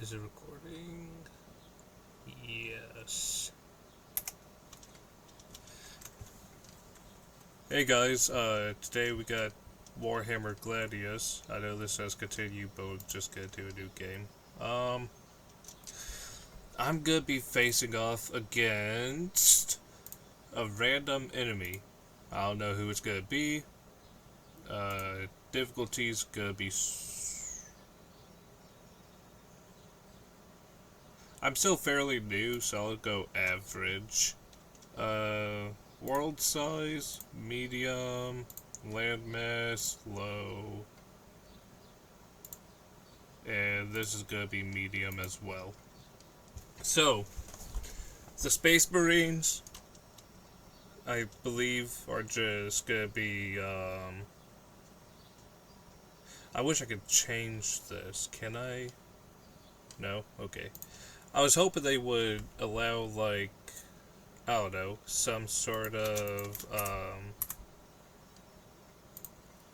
Is it recording? Yes. Hey guys, today we got Warhammer Gladius. I know this says continue, but we're just gonna do a new game. I'm gonna be facing off against a random enemy. I don't know who it's gonna be. Difficulty's gonna be... I'm still fairly new, so I'll go average. World size, medium, landmass, low. And this is gonna be medium as well. So, the Space Marines, I believe, are just gonna be, I wish I could change this. Can I? No? Okay. I was hoping they would allow, like, I don't know, some sort of,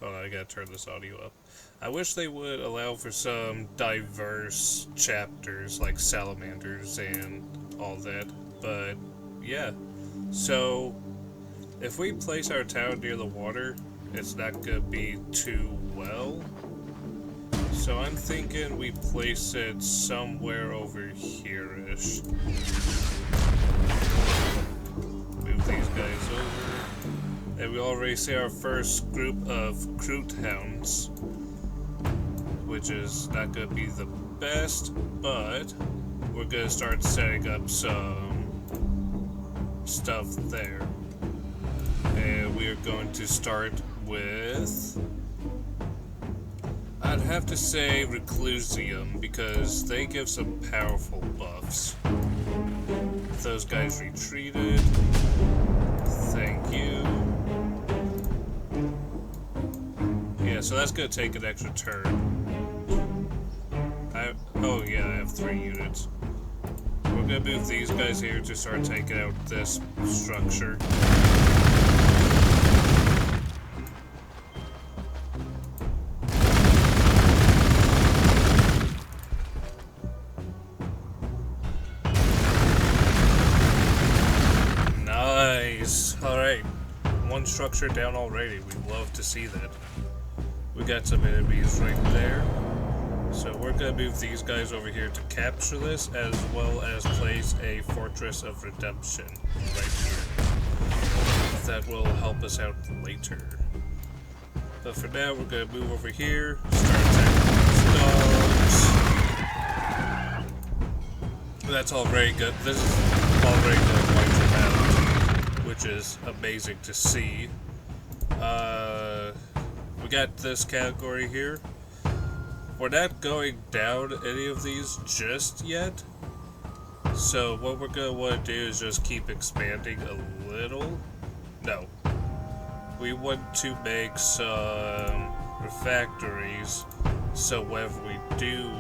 hold on, I gotta turn this audio up. I wish they would allow for some diverse chapters, like salamanders and all that, but, yeah. So, if we place our town near the water, it's not gonna be too well. So I'm thinking we place it somewhere over here-ish. Move these guys over. And we already see our first group of Kroot hounds, which is not going to be the best, but we're going to start setting up some stuff there. And we are going to start with... I'd have to say Reclusium, because they give some powerful buffs. Those guys retreated. Thank you. Yeah, so that's gonna take an extra turn. Oh yeah, I have 3 units. We're gonna move these guys here to start taking out this structure. Alright, one structure down already. We love to see that. We got some enemies right there. So we're going to move these guys over here to capture this, as well as place a Fortress of Redemption right here. That will help us out later. But for now, we're going to move over here, start attacking these dogs. That's already good. This is already good white dramatic, which is amazing to see. We got this category here. We're not going down any of these just yet. So what we're going to want to do is just keep expanding a little. No. We want to make some refactories, so whenever we do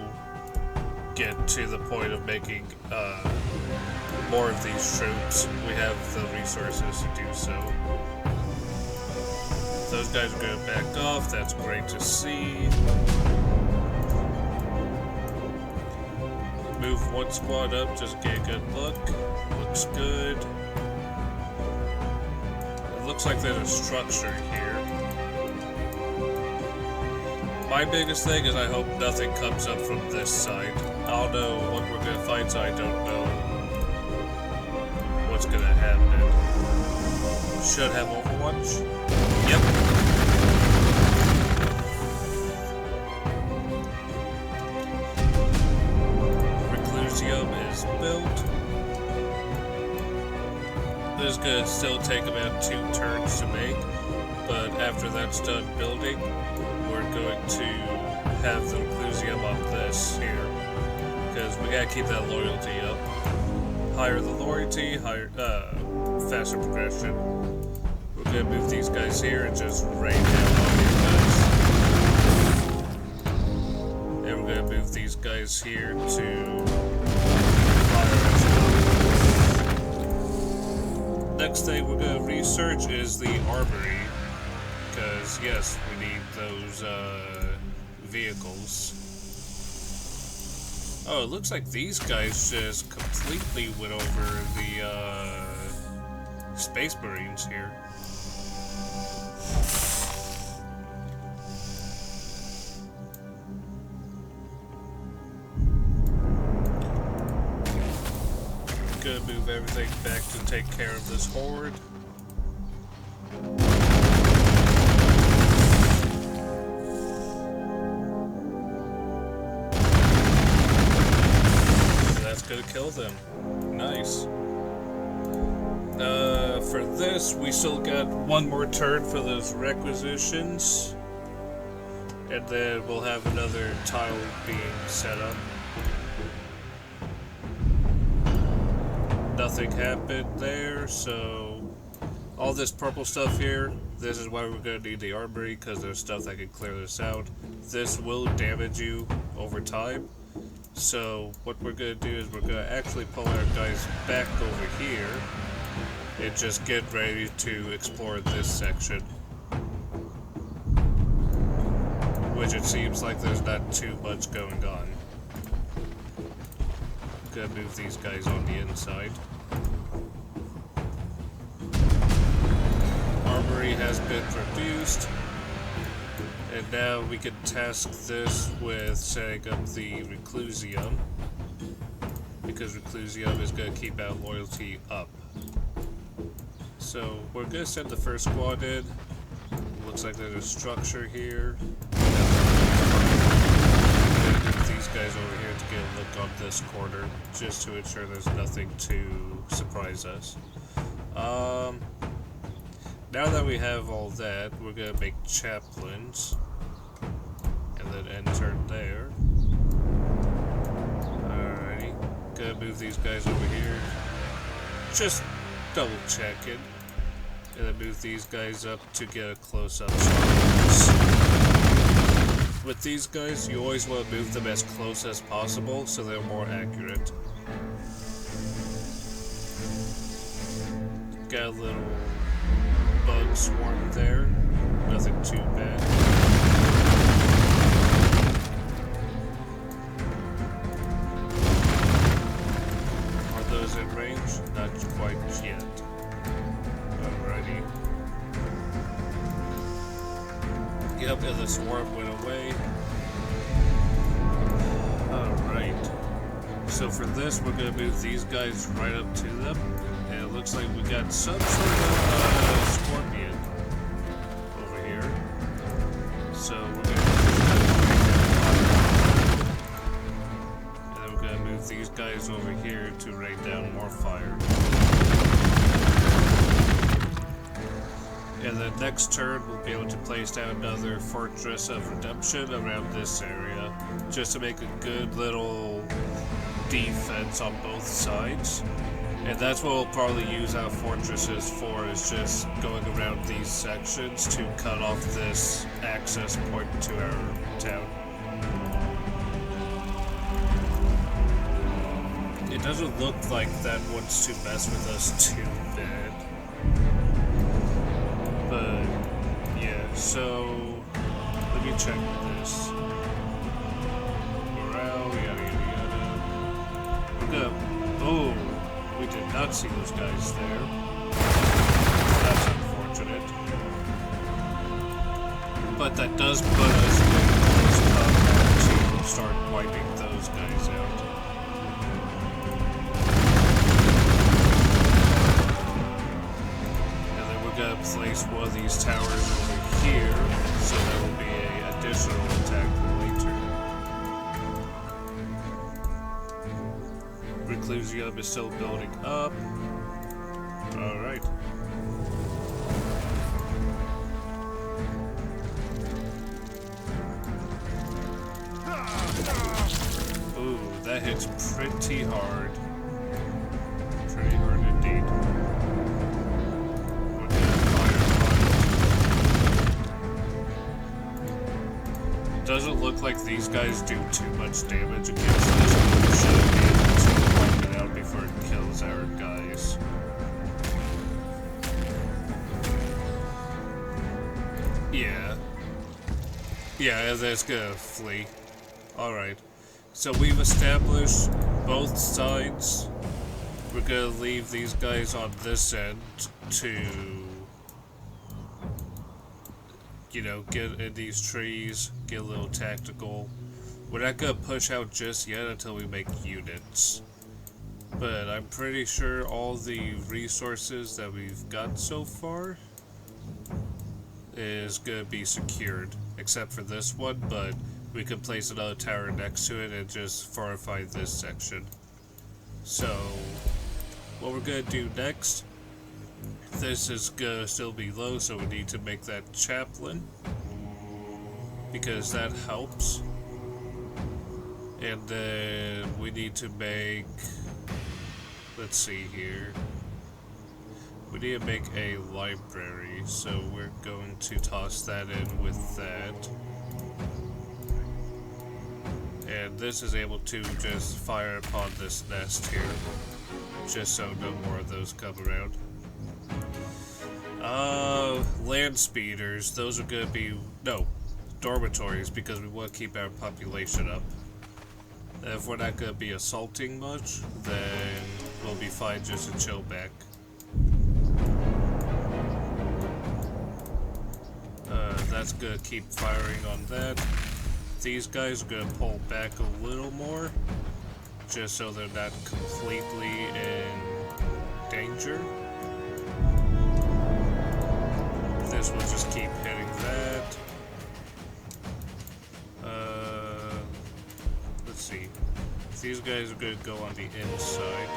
get to the point of making more of these troops, we have the resources to do so. Those guys are going to back off. That's great to see. Move one squad up, just get a good look. Looks good. It looks like there's a structure here. My biggest thing is I hope nothing comes up from this side. I don't know what we're going to find, so I don't know what's gonna happen. Should have Overwatch. Yep. Reclusium is built. This is gonna still take about 2 turns to make, but after that's done building, we're going to have the Reclusium up this here, because we gotta keep that loyalty up. Higher the loyalty, higher, faster progression. We're gonna move these guys here and just rain down on these guys. And we're gonna move these guys here to fire as well. Next thing we're gonna research is the armory, because yes, we need those vehicles. Oh, it looks like these guys just completely went over the Space Marines here. Gonna move everything back to take care of this horde. That's gonna kill them. Nice. For this, we still got one more turn for those requisitions. And then we'll have another tile being set up. Nothing happened there, so all this purple stuff here, this is why we're going to need the armory, because there's stuff that can clear this out. This will damage you over time, so what we're going to do is we're going to actually pull our guys back over here and just get ready to explore this section, which it seems like there's not too much going on. Gonna move these guys on the inside. Armory has been produced, and now we can task this with setting up the Reclusium, because Reclusium is going to keep our loyalty up. So we're going to send the first squad in. Looks like there's a structure here. These guys over here to get a look on this corner, just to ensure there's nothing to surprise us. Now that we have all that, we're gonna make chaplains, and then enter there. Alrighty, gonna move these guys over here, just double checking, and then move these guys up to get a close-up shot. With these guys, you always want to move them as close as possible so they're more accurate. Got a little bug swarm there, nothing too bad. Are those in range? Not quite yet. Alrighty. Yep, and the swarm went away. Alright. So for this, we're going to move these guys right up to them. And it looks like we got some sort of scorpion over here. So we're going to and then we're going to move these guys over here to rain down more fire. And the next turn, we'll be able to place down another Fortress of Redemption around this area, just to make a good little defense on both sides. And that's what we'll probably use our fortresses for, is just going around these sections to cut off this access point to our town. It doesn't look like that wants to mess with us too bad. But, yeah, so, let me check this. Morale, yada yada yada. We're gonna, oh, we did not see those guys there. That's unfortunate. But that does put us in close combat to start wiping those guys out. Gonna place one of these towers over here, so there will be an additional attack later. Reclusium is still building up. Alright. Ooh, that hits pretty hard. Pretty hard indeed. Doesn't look like these guys do too much damage against this. We should be able to wipe it out before it kills our guys. Yeah. Yeah, that's gonna flee. Alright. So we've established both sides. We're gonna leave these guys on this end to, you know, get in these trees, get a little tactical. We're not gonna push out just yet until we make units. But I'm pretty sure all the resources that we've got so far is gonna be secured, except for this one, but we could place another tower next to it and just fortify this section. So, what we're gonna do next, this is gonna still be low, so we need to make that chaplain, because that helps. And then we need to make, let's see here, we need to make a library, so we're going to toss that in with that. And this is able to just fire upon this nest here, just so no more of those come around. Land speeders, those are gonna be, no, dormitories, because we want to keep our population up. If we're not gonna be assaulting much, then we'll be fine just to chill back. That's gonna keep firing on that. These guys are gonna pull back a little more, just so they're not completely in danger. This will just keep hitting that. Let's see. These guys are gonna go on the inside.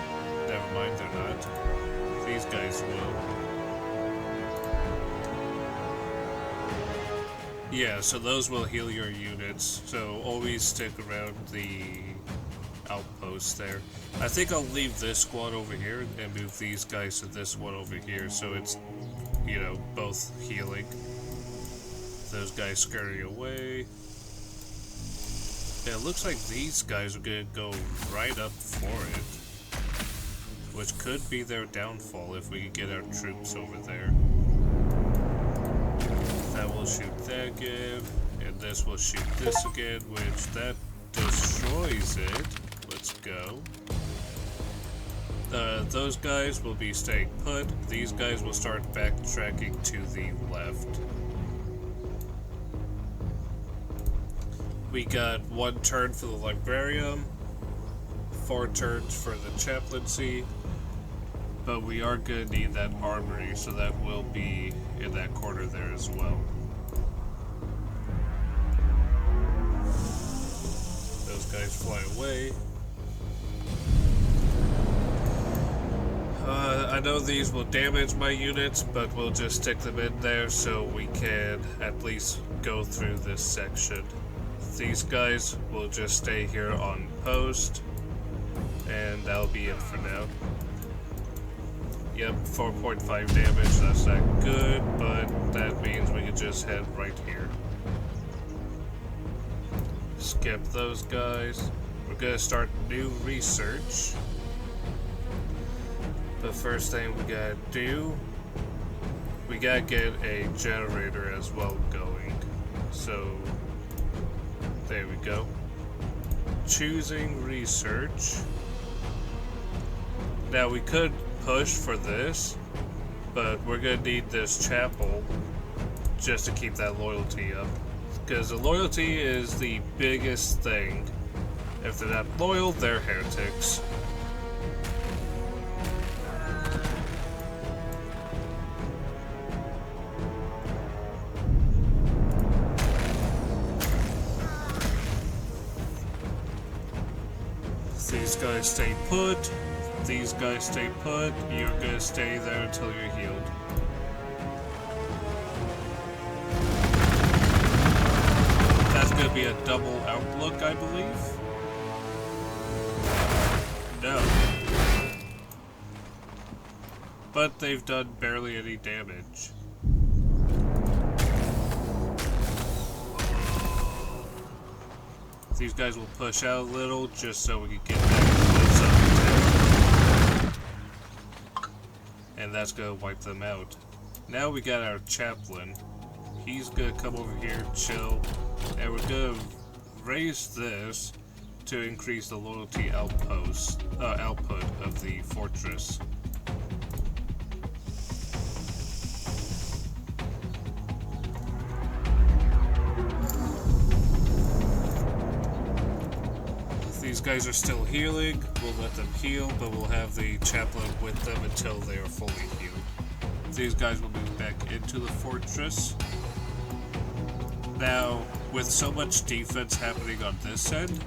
Never mind, they're not. These guys will. Yeah, so those will heal your units, so always stick around the outposts there. I think I'll leave this squad over here and move these guys to this one over here, so it's, you know, both healing. Those guys scurry away. Yeah, it looks like these guys are gonna go right up for it, which could be their downfall if we can get our troops over there. That will shoot that again, and this will shoot this again, which that destroys it. Let's go. Those guys will be staying put. These guys will start backtracking to the left. We got 1 turn for the librarium, 4 turns for the chaplaincy, but we are gonna need that armory, so that will be in that corner there as well. Those guys fly away. I know these will damage my units, but we'll just stick them in there so we can at least go through this section. These guys will just stay here on post, and that'll be it for now. Yep, 4.5 damage, that's not good, but that means we can just head right here. Skip those guys. We're gonna start new research. The first thing we gotta do, we gotta get a generator as well going. So, there we go. Choosing research. Now we could push for this, but we're gonna need this chapel just to keep that loyalty up. Because the loyalty is the biggest thing. If they're not loyal, they're heretics. These guys stay put. These guys stay put. You're gonna stay there until you're healed. That's gonna be a double outlook, I believe. No. But they've done barely any damage. These guys will push out a little just so we can get that close up. And that's gonna wipe them out. Now we got our chaplain. He's gonna come over here, chill, and we're gonna raise this to increase the loyalty output of the fortress. These guys are still healing. We'll let them heal, but we'll have the chaplain with them until they are fully healed. These guys will move back into the fortress. Now, with so much defense happening on this end,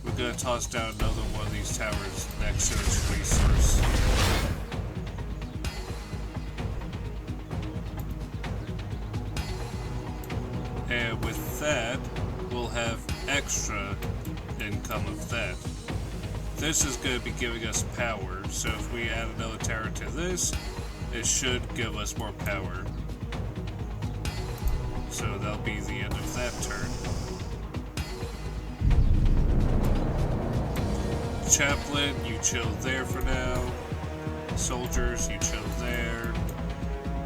we're going to toss down another one of these towers next to its resource. And with that, we'll have extra income of that. This is going to be giving us power, so if we add another tower to this, it should give us more power. So that'll be the end of that turn. Chaplain, you chill there for now. Soldiers, you chill there.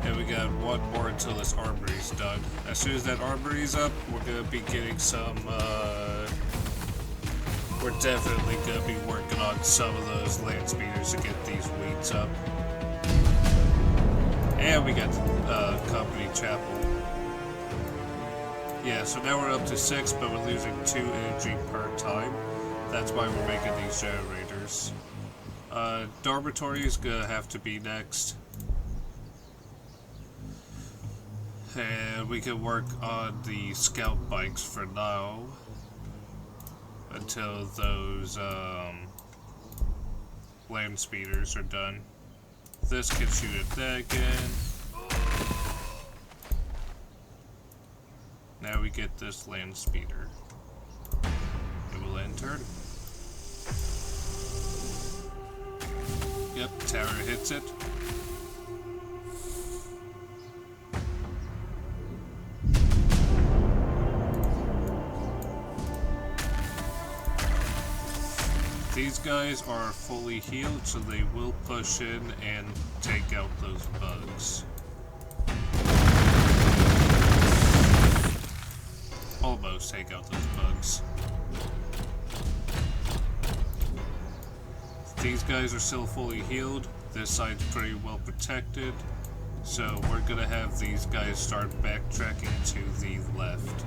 And we got one more until this armory's done. As soon as that armory's up, we're going to be getting some, we're definitely going to be working on some of those land speeders to get these weeds up. And we got company chapel. Yeah, so now we're up to 6, but we're losing 2 energy per time. That's why we're making these generators. Dormitory is gonna have to be next. And we can work on the scout bikes for now. Until those, land speeders are done. This can shoot at that again. Now we get this land speeder. It will end turn. Yep, tower hits it. These guys are fully healed, so they will push in and take out those bugs. Almost take out those bugs. These guys are still fully healed. This side's pretty well protected. So we're gonna have these guys start backtracking to the left.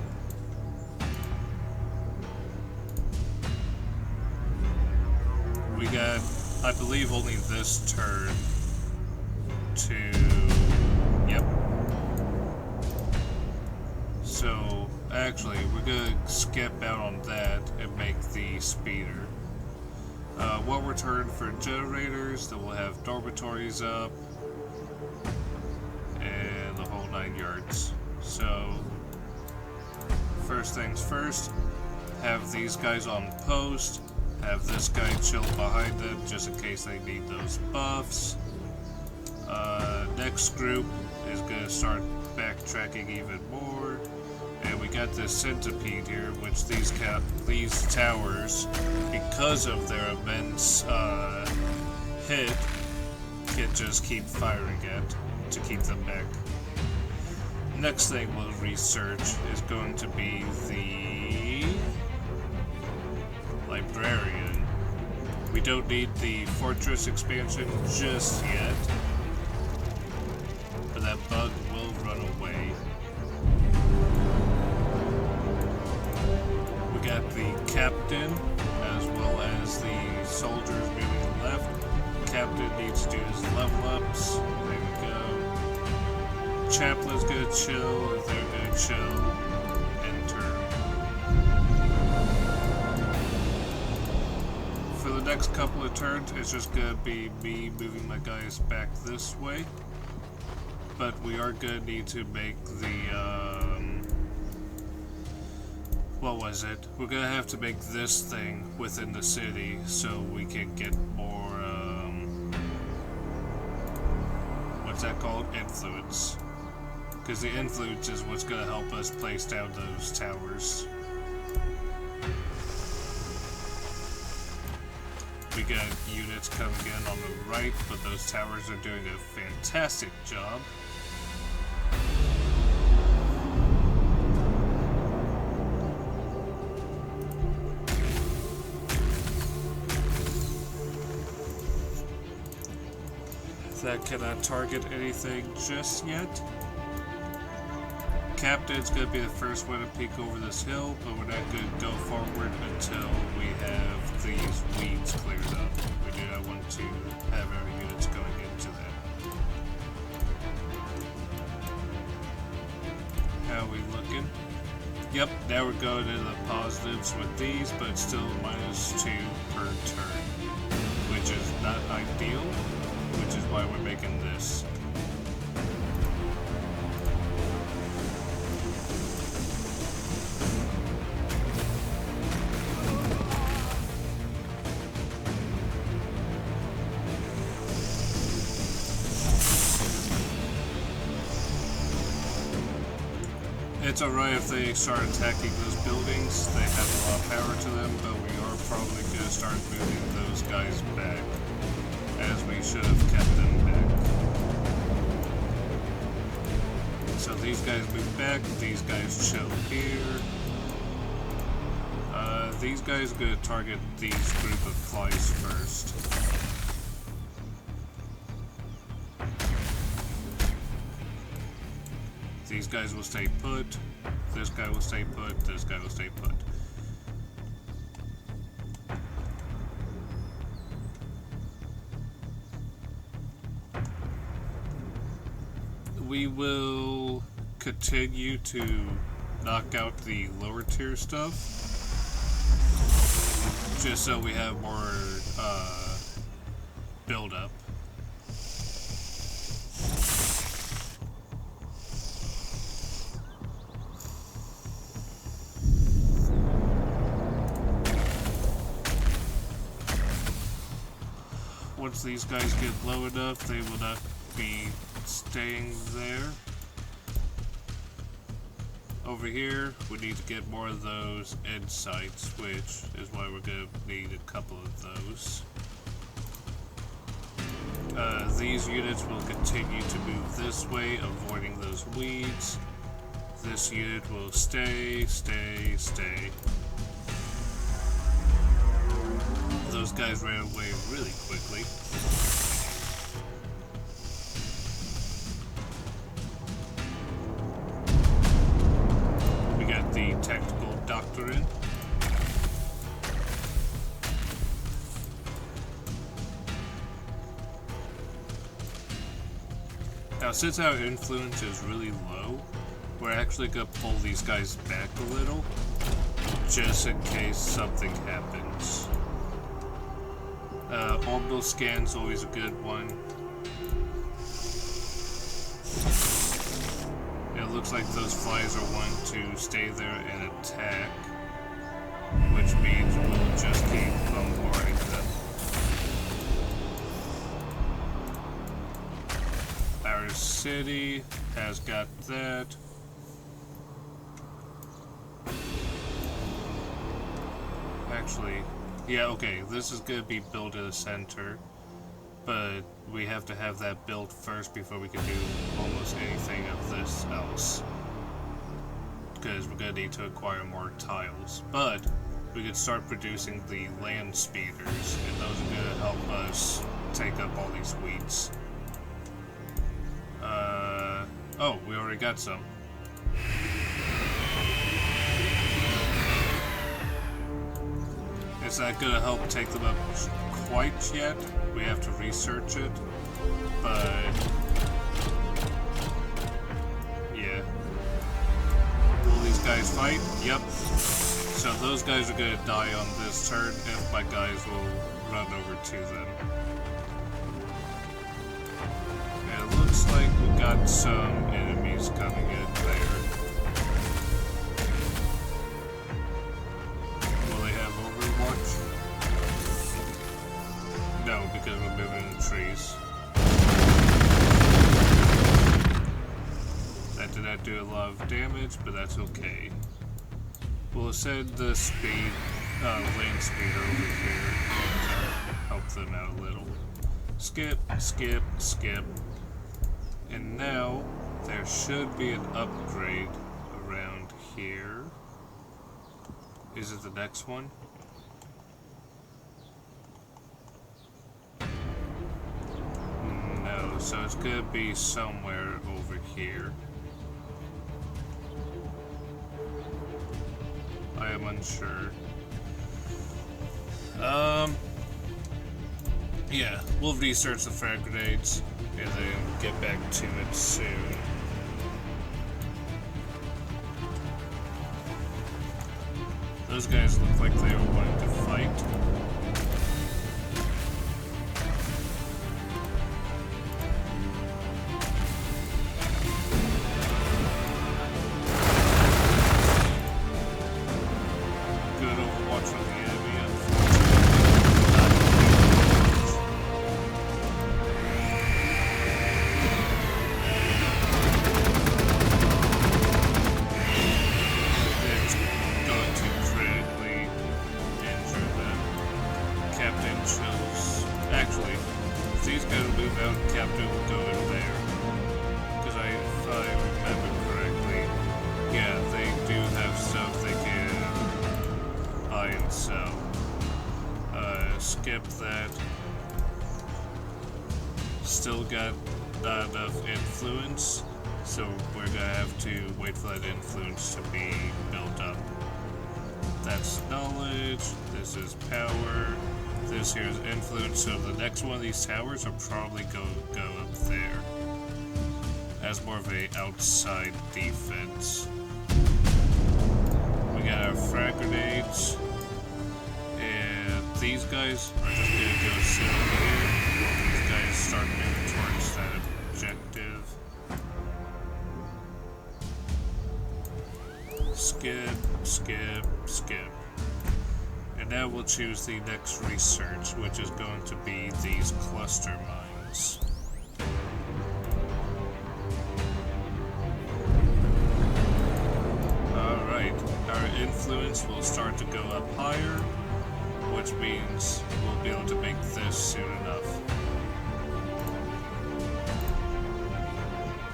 We got, I believe, only this turn to... Yep. So, actually, we're gonna skip out on that and make the speeder. One return for generators, then we'll have dormitories up, and the whole 9 yards. So, first things first, have these guys on post. Have this guy chill behind them just in case they need those buffs. Next group is going to start backtracking even more. And we got this centipede here, which these towers, because of their immense hit, can just keep firing at to keep them back. Next thing we'll research is going to be the librarian. We don't need the fortress expansion just yet, but that bug will run away. We got the captain as well as the soldiers moving left. Captain needs to do his level ups. There we go. Chaplain's gonna chill, if they're gonna chill. Next couple of turns, it's just gonna be me moving my guys back this way, but we are gonna need to make the what was it? We're gonna have to make this thing within the city so we can get more what's that called? Influence, because the influence is what's gonna help us place down those towers. We got units coming in on the right, but those towers are doing a fantastic job. That cannot target anything just yet. Captain's gonna be the first one to peek over this hill, but we're not gonna go forward until we have these weeds cleared up. We do not want to have our units going into that. How are we looking? Yep, now we're going into the positives with these, but it's still -2 per turn, which is not ideal, which is why we're making this. It's alright if they start attacking those buildings, they have a lot of power to them, but we are probably going to start moving those guys back, as we should have kept them back. So these guys move back, these guys chill here. These guys are going to target these group of flies first. These guys will stay put, this guy will stay put, this guy will stay put. We will continue to knock out the lower tier stuff, just so we have more build up. Once these guys get low enough, they will not be staying there. Over here, we need to get more of those end sites, which is why we're going to need a couple of those. These units will continue to move this way, avoiding those weeds. This unit will stay. Those guys ran away really quickly. We got the tactical doctor in. Now, since our influence is really low, we're actually going to pull these guys back a little, just in case something happens. Orbital scan's always a good one. It looks like those flies are wanting to stay there and attack, which means we'll just keep bombarding them. Our city has got that. Actually, yeah, okay, this is going to be built in the center, but we have to have that built first before we can do almost anything of this else, because we're going to need to acquire more tiles. But we could start producing the land speeders, and those are going to help us take up all these weeds. Oh, we already got some. It's not going to help take them up quite yet. We have to research it, but yeah. Will these guys fight? Yep. So those guys are going to die on this turn, and my guys will run over to them. And it looks like we got some enemies coming in there. No, because we're moving in the trees. That did not do a lot of damage, but that's okay. We'll send the lane speeder over here to help them out a little. Skip, skip, skip. And now, there should be an upgrade around here. Is it the next one? So it's gonna be somewhere over here. I am unsure. Yeah, we'll research the frag grenades and then get back to it soon. Those guys look like they were wanting to fight. Skip that. Still got not enough influence, so we're gonna have to wait for that influence to be built up. That's knowledge, this is power, this here is influence, so the next one of these towers will probably go up there as more of a outside defense. We got our frag grenades. These guys are just gonna go sit over here while these guys start moving towards that objective. Skip, skip, skip. And now we'll choose the next research, which is going to be these cluster mines. Alright, our influence will start to go up higher, which means we'll be able to make this soon enough.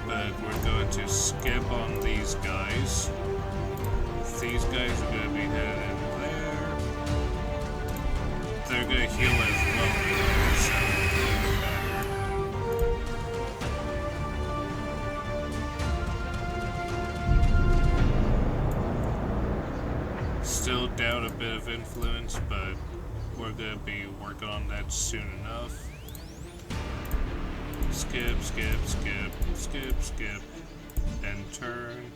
But we're going to skip on these guys. These guys are going to be headed there. They're going to heal as well, so still down a bit of influence, but we're gonna be working on that soon enough. Skip, skip, skip, skip, skip, and turn.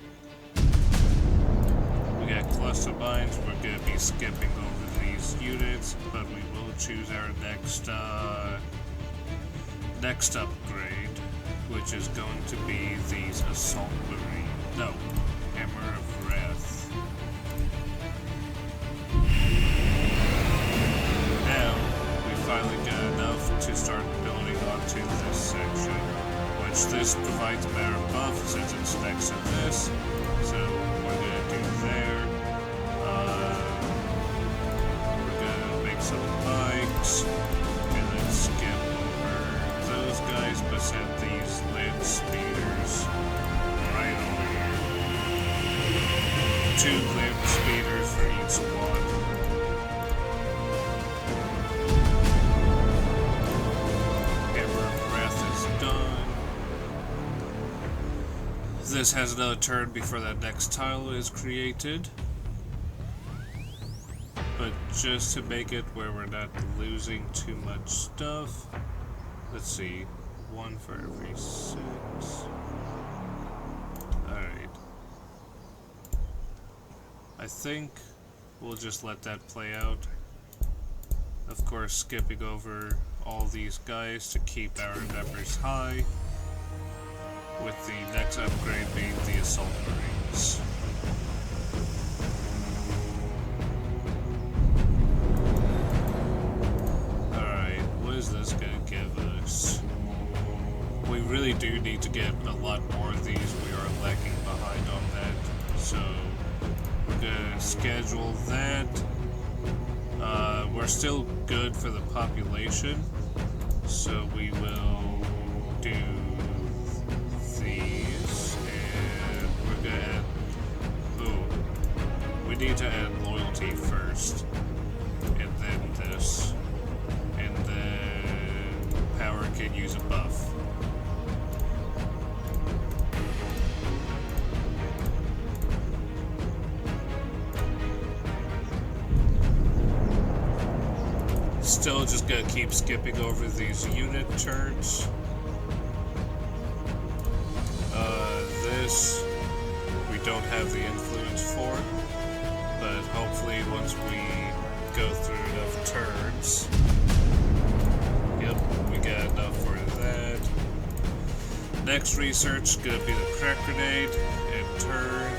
We got cluster mines. We're gonna be skipping over these units, but we will choose our next upgrade, which is going to be these assault marine. No, hammer of wrath. Finally got enough to start building onto this section, which this provides better buff since it's next to this, so we're gonna do there. We're gonna make some bikes, and then skip over those guys, but set these land speeders right over here. 2 land speeders for each one. This has another turn before that next tile is created. But just to make it where we're not losing too much stuff, let's see, 1 for every 6. Alright. I think we'll just let that play out. Of course, skipping over all these guys to keep our numbers high, with the next upgrade being the Assault Marines. Alright, what is this gonna give us? We really do need to get a lot more of these. We are lagging behind on that. So, we're gonna schedule that. We're still good for the population, so we will do these, and we're gonna add, we need to add loyalty first, and then this, and then power can use a buff. still just gonna keep skipping over these unit turns. This we don't have the influence for, but hopefully once we go through enough turns, yep, we got enough for that. Next research is gonna be the crack grenade and turn.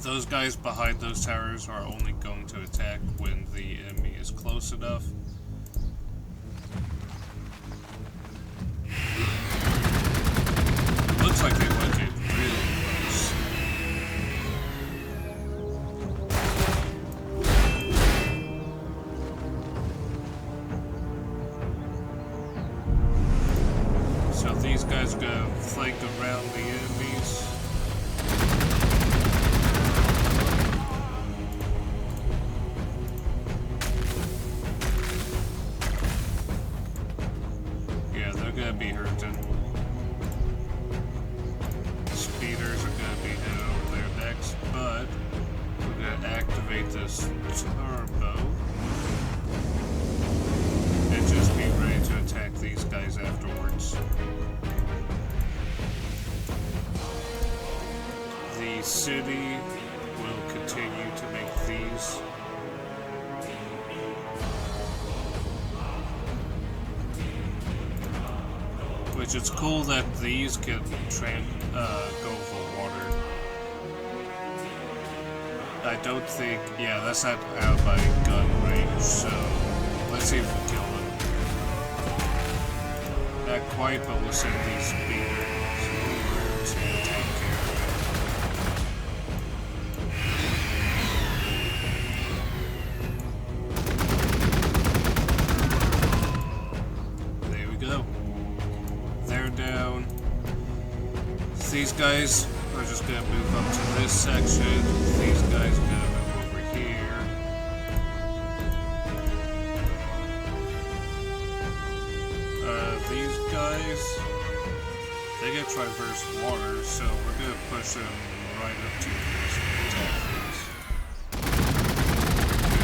Those guys behind those towers are only going to attack when the enemy is close enough. Looks like they want to get really close. So these guys are going to flank around the enemies. Be hurting. Speeders are gonna be hit over there next, but we're gonna activate this turbo and just be ready to attack these guys afterwards. The city will continue to make these. Which it's cool that these can go for water. I don't think, yeah, that's not out by gun range, so let's see if we kill them. Not quite, but we'll send these speeders over to take care of it. There we go. They're down. These guys are just gonna move up to this section. These guys are gonna move over here. These guys, they get traverse water, so we're gonna push them right up to this and attack these.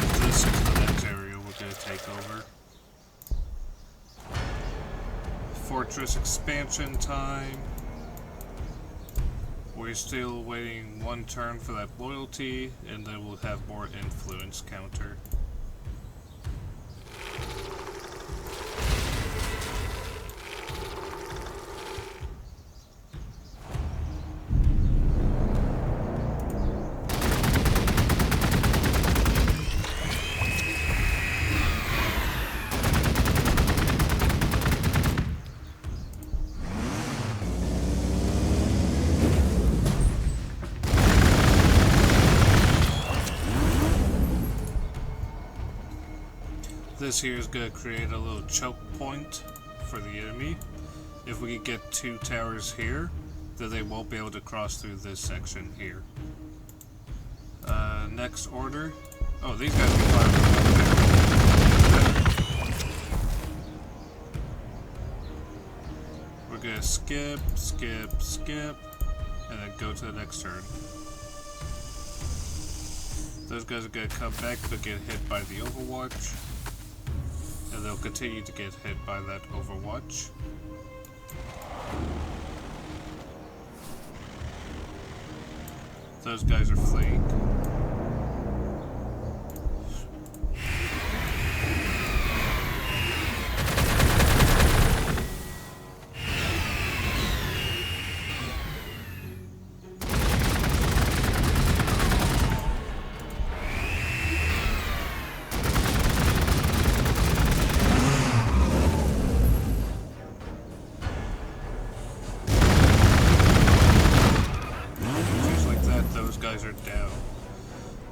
If this is the next area we're gonna take over. Fortress expansion time. We're still waiting one turn for that loyalty, and then we'll have more influence counter. This here is going to create a little choke point for the enemy. If we can get 2 towers here, then they won't be able to cross through this section here. Next order. Oh, these guys are fine. We're going to skip, skip, skip, and then go to the next turn. Those guys are going to come back but get hit by the Overwatch. And they'll continue to get hit by that Overwatch. Those guys are fleeing.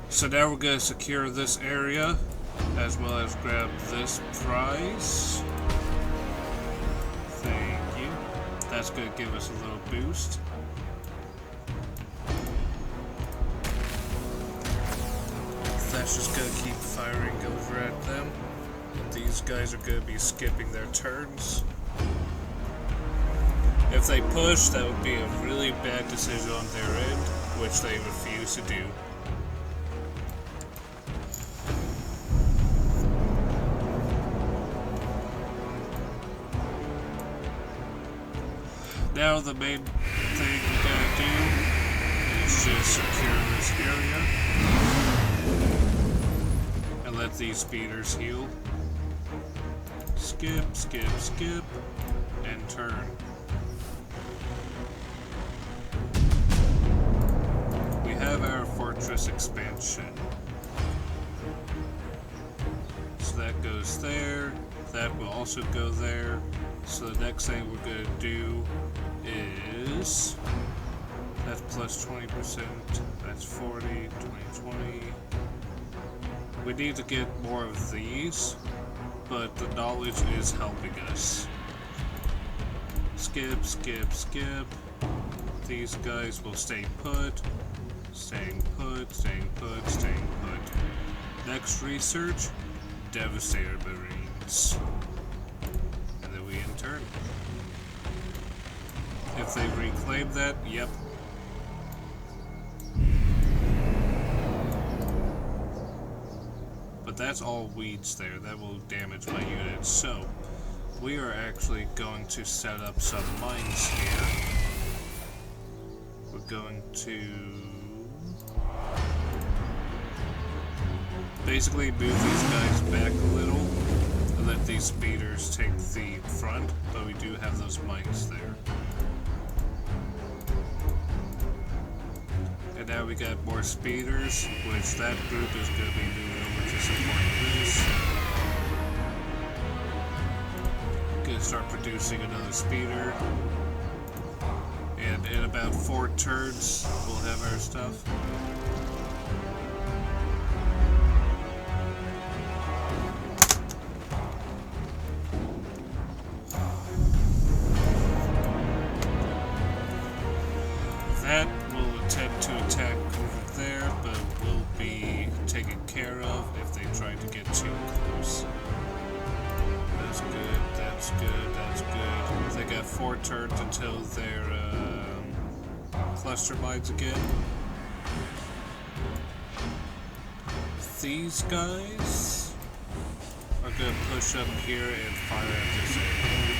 So now we're going to secure this area, as well as grab this prize. Thank you. That's going to give us a little boost. That's just gonna keep firing over at them. These guys are gonna be skipping their turns. If they push, that would be a really bad decision on their end, which they refuse to do. Now the main thing we gotta do is just secure this area and let these speeders heal. Skip, skip, skip, and turn. We have our fortress expansion. So that goes there. That will also go there. So the next thing we're going to do is, that's plus 20%, that's 40, 20, 20. We need to get more of these, but the knowledge is helping us. Skip, skip, skip. These guys will stay put, staying put, staying put, staying put. Next research, Devastator Marines. And then we in turn. If they reclaim that, yep. But that's all weeds there. That will damage my units. So, we are actually going to set up some mines here. We're going to basically move these guys back a little and let these speeders take the front, but we do have those mines there. And now we got more speeders, which that group is going to be moving over to support this. Gonna start producing another speeder. And in about 4 turns, we'll have our stuff. That will attempt to attack over there, but will be taken care of if they try to get too close. That's good, that's good, that's good. They got 4 turns until their cluster mines again. These guys are going to push up here and fire at this area.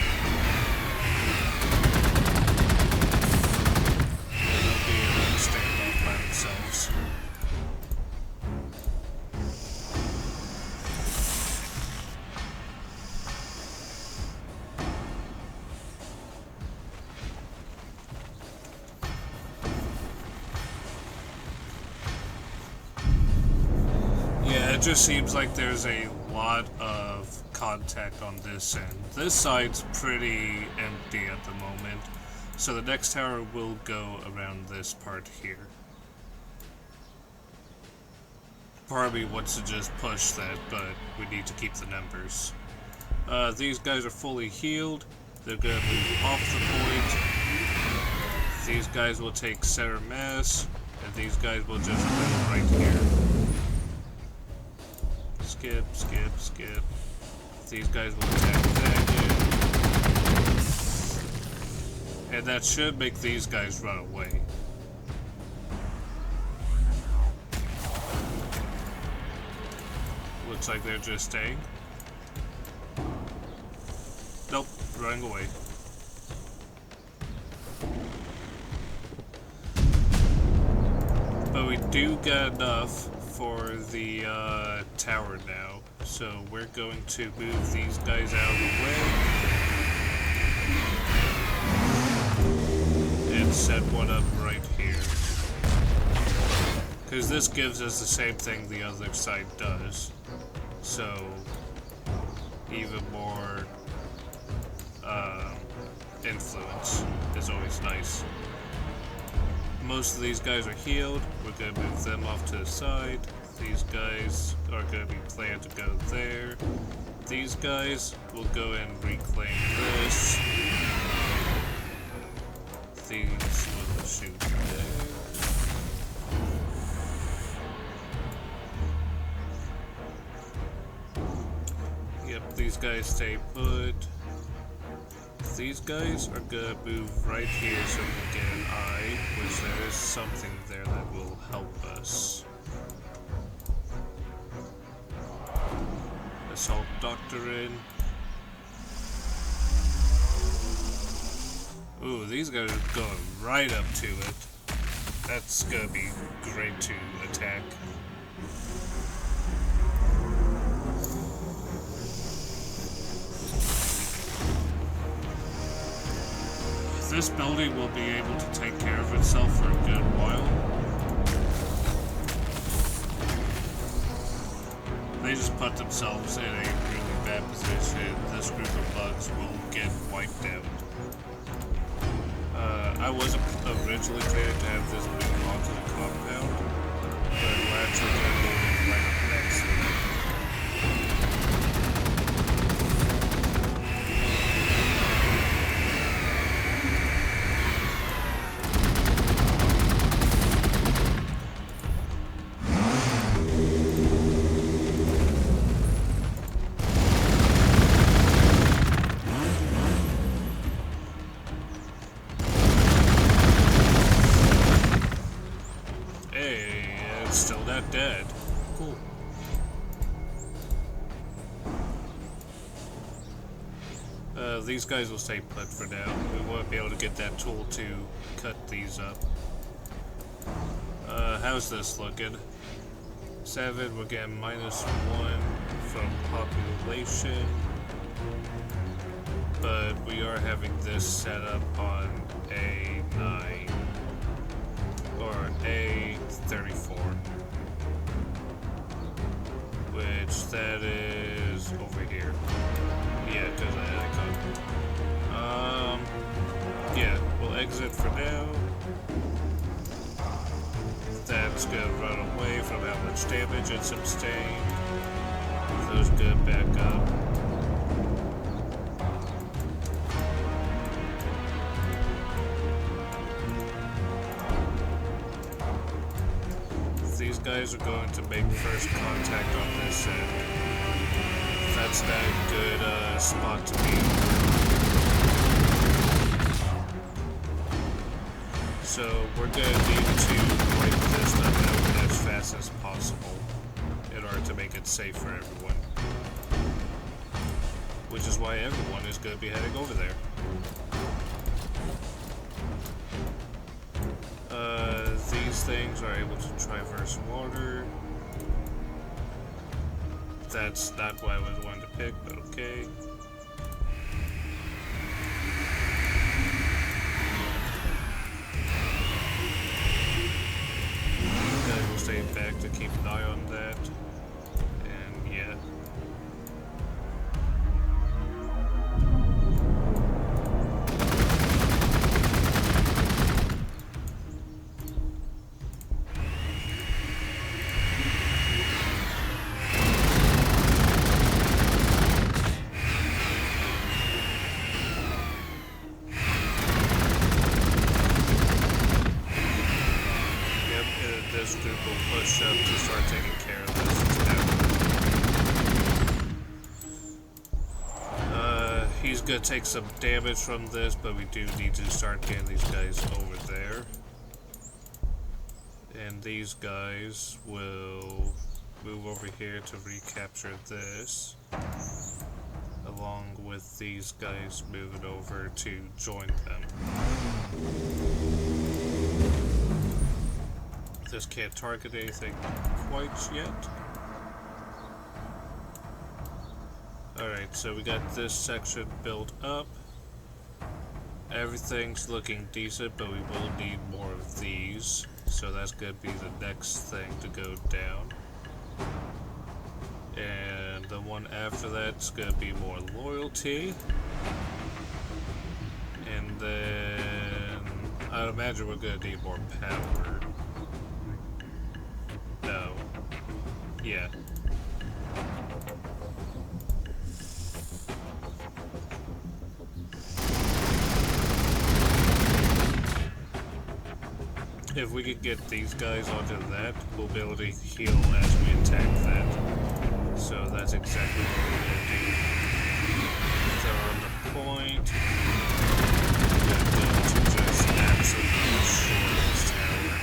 They'll be able to stand off by themselves. It just seems like there's a lot of contact on this end. This side's pretty empty at the moment, so the next tower will go around this part here. Part of me wants to just push that, but we need to keep the numbers. These guys are fully healed. They're going to move off the point. These guys will take center mass, and these guys will just move right here. Skip, skip, skip. These guys will attack that. And that should make these guys run away. Looks like they're just staying. Nope, running away. But we do get enough for the tower now, so we're going to move these guys out of the way and set one up right here, because this gives us the same thing the other side does, so even more influence is always nice. Most of these guys are healed. We're going to move them off to the side. These guys are going to be planned to go there. These guys will go and reclaim this. These will shoot there. These guys stay put. These guys are gonna move right here so we get an eye, which there is something there that will help us. Assault Doctrine. Ooh, these guys are going right up to it. That's gonna be great to attack. This building will be able to take care of itself for a good while. They just put themselves in a really bad position. This group of bugs will get wiped out. I wasn't originally planning to have this move onto the compound, but we're actually going to move it right up next. Dead. Cool. These guys will stay put for now. We won't be able to get that tool to cut these up. How's this looking? 7, we're getting -1 from population. But we are having this set up on A9. Or A34. Which that is over here. Yeah, because of that icon. Yeah, we'll exit for now. That's gonna run away from how much damage it sustained. Those good back up. These guys are going to make first contact on this end. That's not a good spot to be. So we're going to need to break this stuff out as fast as possible in order to make it safe for everyone. Which is why everyone is going to be heading over there. These things are able to traverse water. That's not what I was wanting to pick, but okay. Guys will stay back to keep an eye on that. And yeah. This group will push up to start taking care of this. He's gonna take some damage from this, but we do need to start getting these guys over there. And these guys will move over here to recapture this, along with these guys moving over to join them. This can't target anything quite yet. Alright, so we got this section built up. Everything's looking decent, but we will need more of these. So that's going to be the next thing to go down. And the one after that's going to be more loyalty. And then I'd imagine we're going to need more power. No. Yeah. If we could get these guys onto that, we'll be able to heal as we attack that. So that's exactly what we're going to do. point. We're gonna go to just absolutely destroy this tower.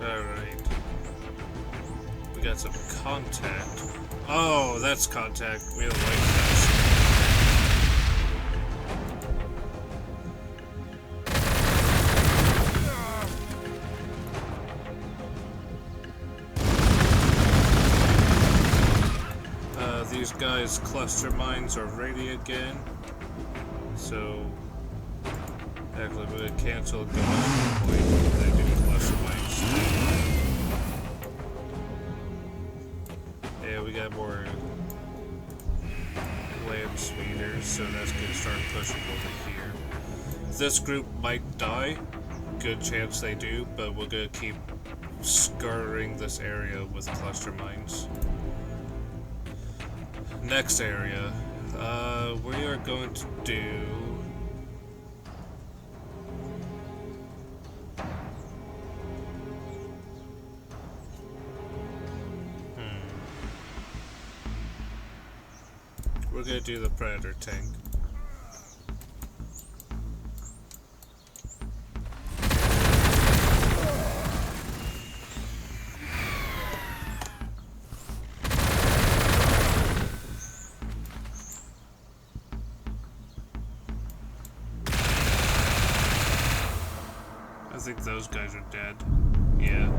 Alright. We got some contact. Oh, that's contact. We don't like that. These guys' cluster mines are ready again. So, actually, we're gonna cancel the point. They do cluster mines. Yeah, we got more land speeders, so that's gonna start pushing over here. This group might die. Good chance they do, but we're gonna keep scouring this area with cluster mines. Next area, we are going to do we're gonna do the Predator tank. I think those guys are dead. Yeah.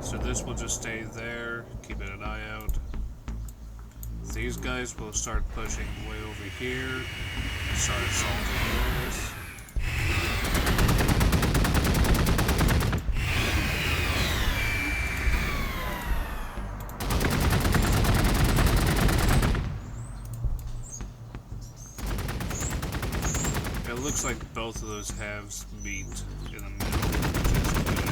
So this will just stay there, keeping an eye out. These guys will start pushing way over here and start assaulting this. It looks like both of those halves meet in the middle, which is good.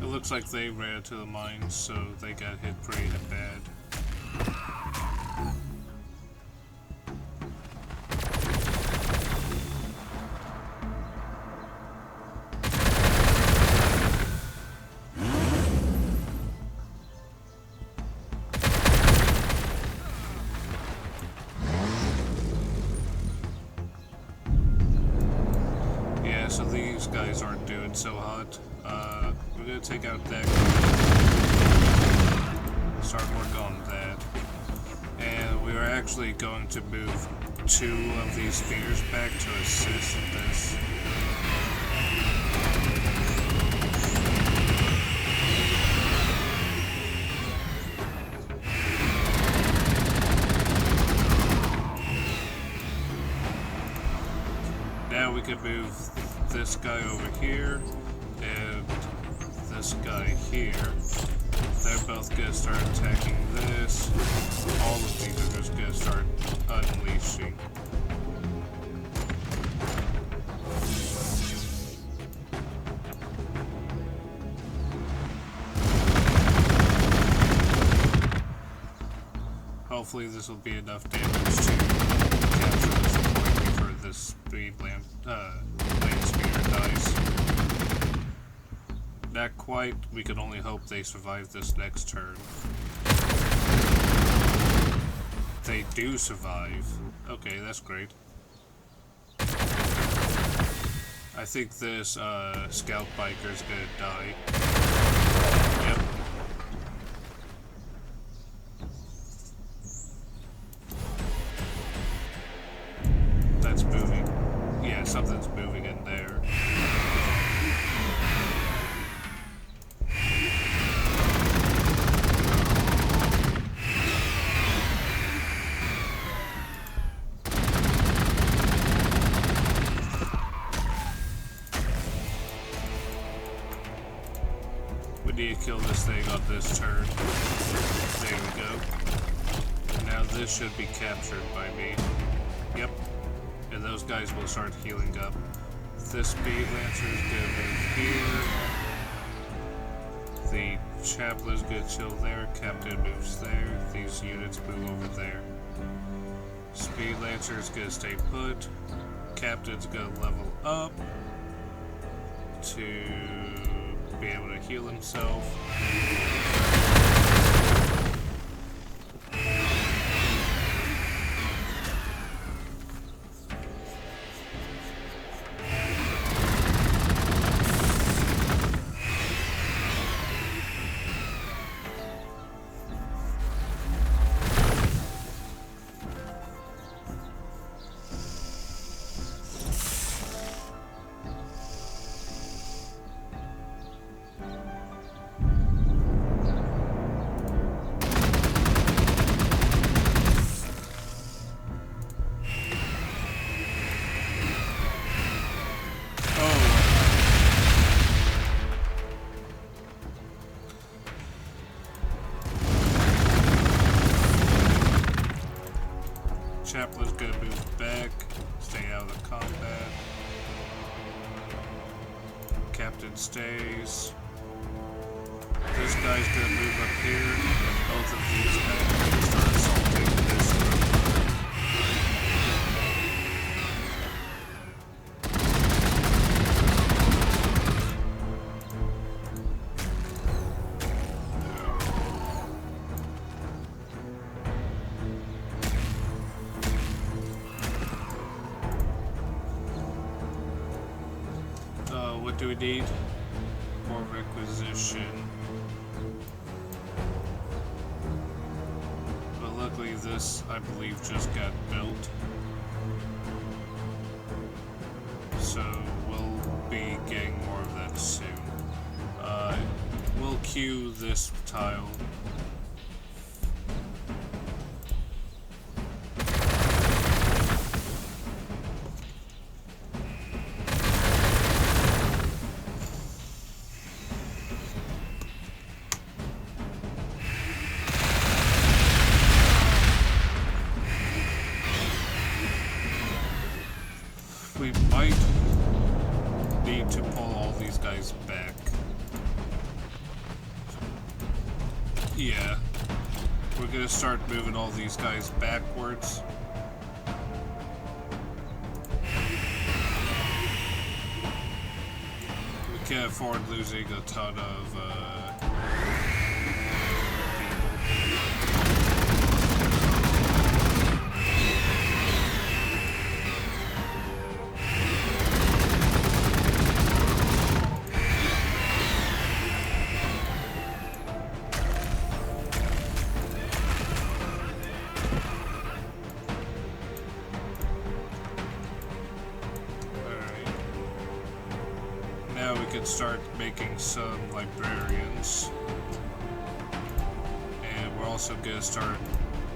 It looks like they ran into the mines, so they got hit pretty bad. Yeah, so these guys aren't doing so hot. We're gonna take out that guy. Start work on that. And we are actually going to move 2 of these spears back to assist this. Now we can move this guy over here and this guy here. They're both gonna start attacking this. All of these are just gonna start unleashing. Hopefully this will be enough damage to capture this point before this speed land speeder dies. Not quite. We can only hope they survive this next turn. They do survive. Okay, that's great. I think this scout biker is gonna die. Yep. That's moving. Yeah, something's moving in there. you kill this thing on this turn. There we go. Now this should be captured by me. Yep. And those guys will start healing up. This Speed Lancer is gonna move here. The Chaplain's gonna chill there. Captain moves there. These units move over there. Speed Lancer is gonna stay put. Captain's gonna level up to be able to heal himself. Chaplain's gonna move back, stay out of the combat. Captain stays. This guy's gonna move up here, and both of these guys are gonna start assaulting this room. What do we need? More requisition. But luckily this, I believe, just got built. So we'll be getting more of that soon. We'll queue this tile. We might need to pull all these guys back. Yeah. We're gonna start moving all these guys backwards. We can't afford losing a ton of, people. Now we can start making some librarians. And we're also going to start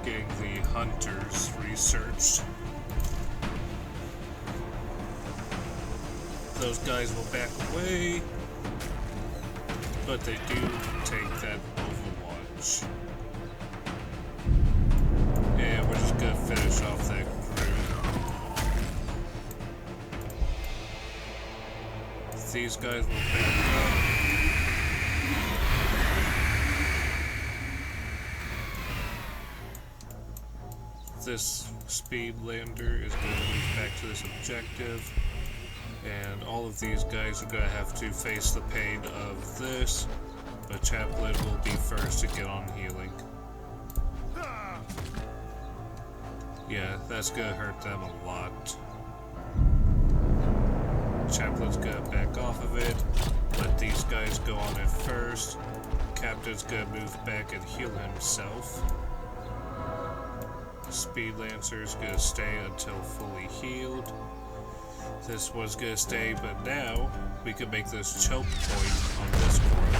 getting the hunters researched. Those guys will back away, but they do take that Overwatch. And we're just going to finish off that crew. These guys will back up. This speed lander is going to move back to this objective. And all of these guys are going to have to face the pain of this. But Chaplain will be first to get on healing. Yeah, that's going to hurt them a lot. Chaplain's gonna back off of it, let these guys go on it first. Captain's gonna move back and heal himself. Speed Lancer's gonna stay until fully healed. This one's gonna stay, but now we can make this choke point on this corner.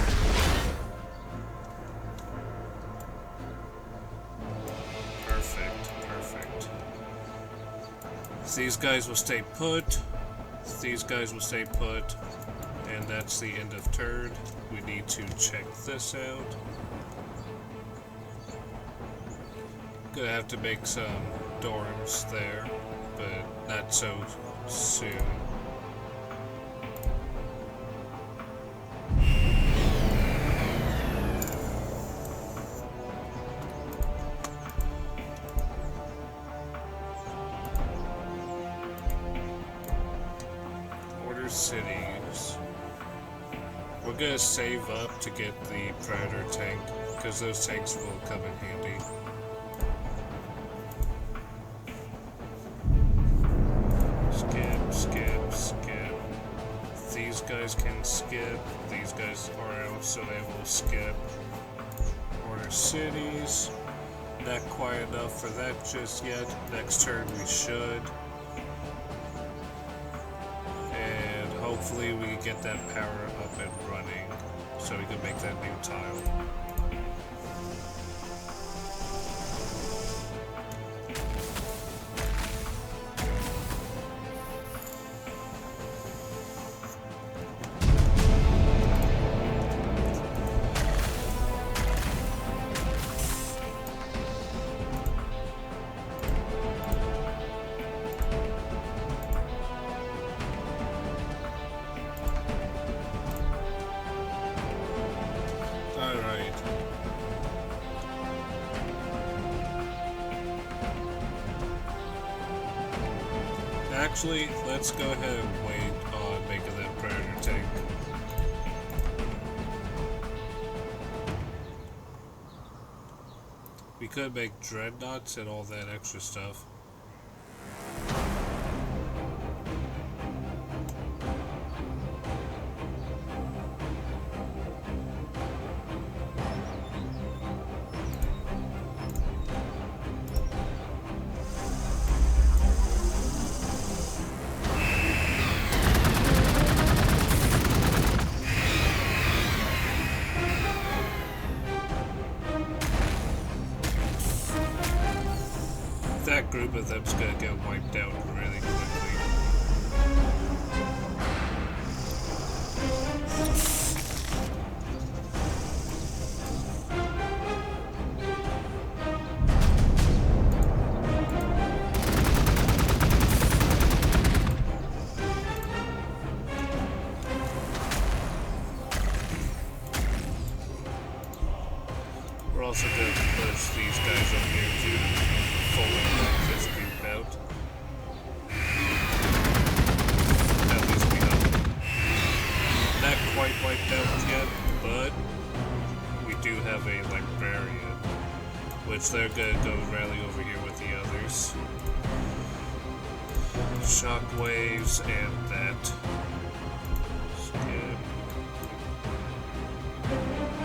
Perfect. These guys will stay put. These guys will stay put, And that's the end of turn. We need to check this out. Gonna have to make some dorms there, but not so soon. Order cities. We're gonna save up to get the Predator tank, because those tanks will come in handy. Skip. These guys can skip. These guys are also able to skip. Order cities. Not quite enough for that just yet. Next turn we should. And hopefully we get that power up and running so we can make that new tile. Actually, let's go ahead and wait on making that Predator tank. We could make dreadnoughts and all that extra stuff. That group of them's gonna get wiped out really quickly. We're also gonna push these guys up here too. Wipe this group out. At least we don't. Not quite wiped out yet, but we do have a librarian, which they're gonna go rally over here with the others. Shockwaves and that. Skip.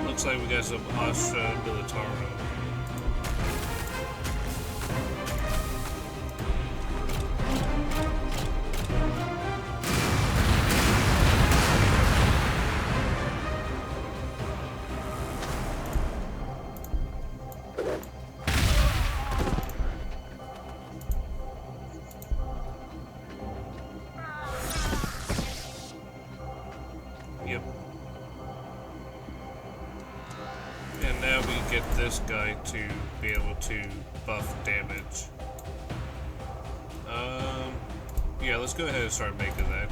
Looks like we got some Astra Militaro. Yep. And now we get this guy to be able to buff damage. Yeah, let's go ahead and start making that.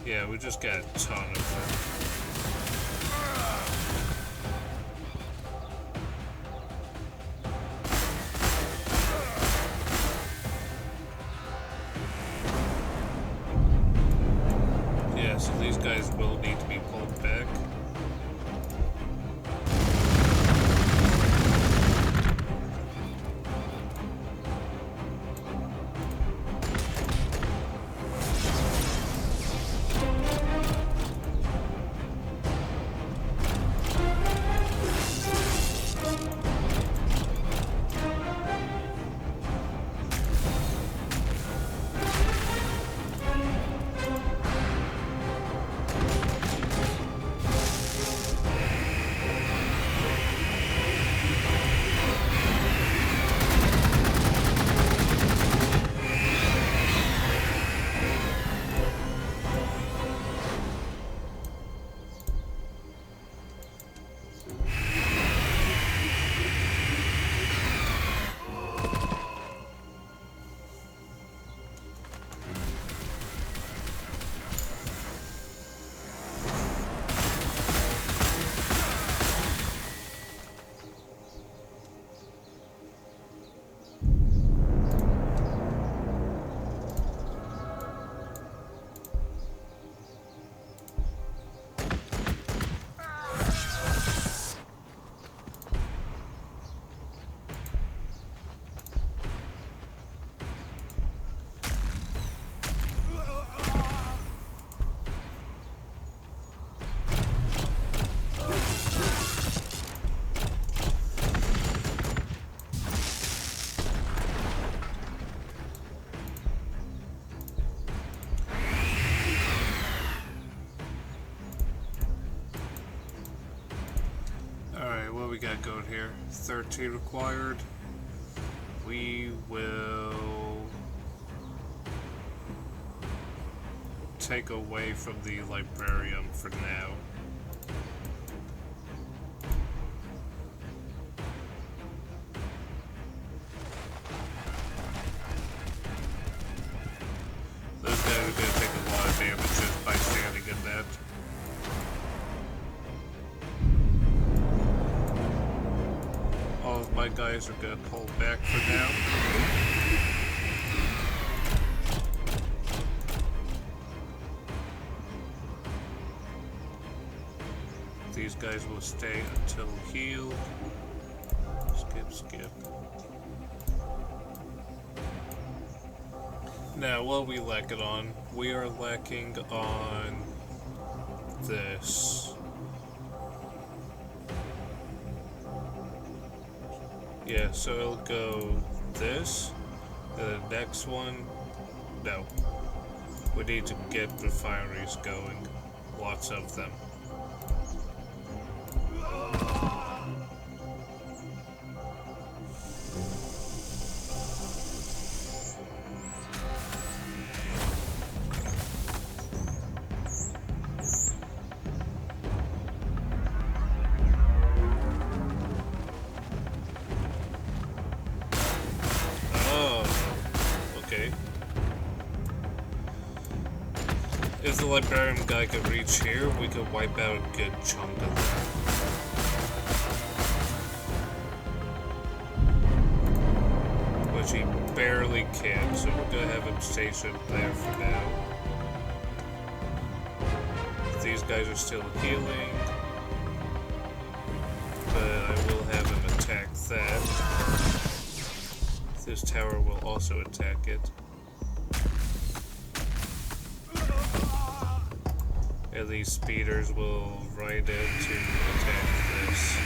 Yeah, we just got a ton of them. So these guys will need to be pulled back. going here? 13 required. We will take away from the librarian for now. Those guys are going to take a lot of damage just by standing in that. All of my guys are going to pull back for now. These guys will stay until healed. Skip. Now, what are we lacking on? We are lacking on this. Yeah, so it'll go this, and the next one, no. We need to get refineries going. Lots of them. If the librarian guy could reach here, we could wipe out a good chunk of them. Which he barely can, so we're gonna have him stationed there for now. These guys are still healing, but I will have him attack that. This tower will also attack it. And these speeders will ride in to attack this.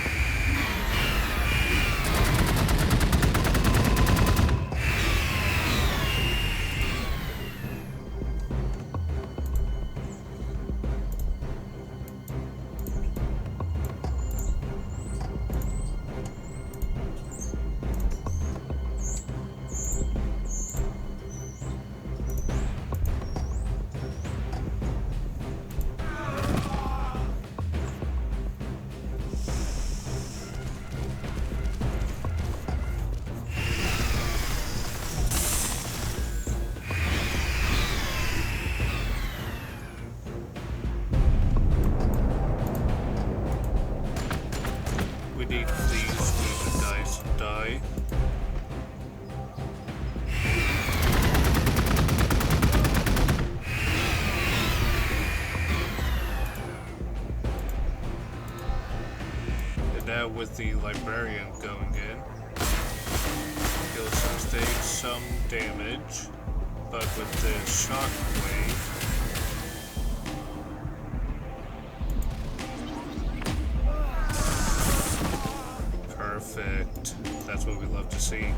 Now with the librarian going in, he'll sustain some damage, but with the shockwave, perfect. That's what we love to see.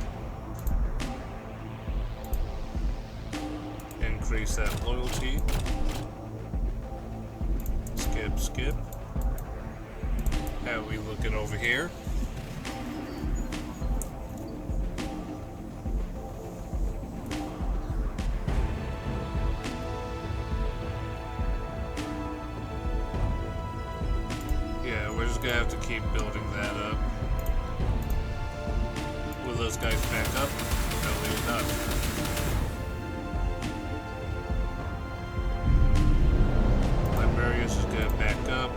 Increase that loyalty. Skip. How are we looking over here? Yeah, we're just gonna have to keep building that up. Will those guys back up? Probably not. Liberius is gonna back up.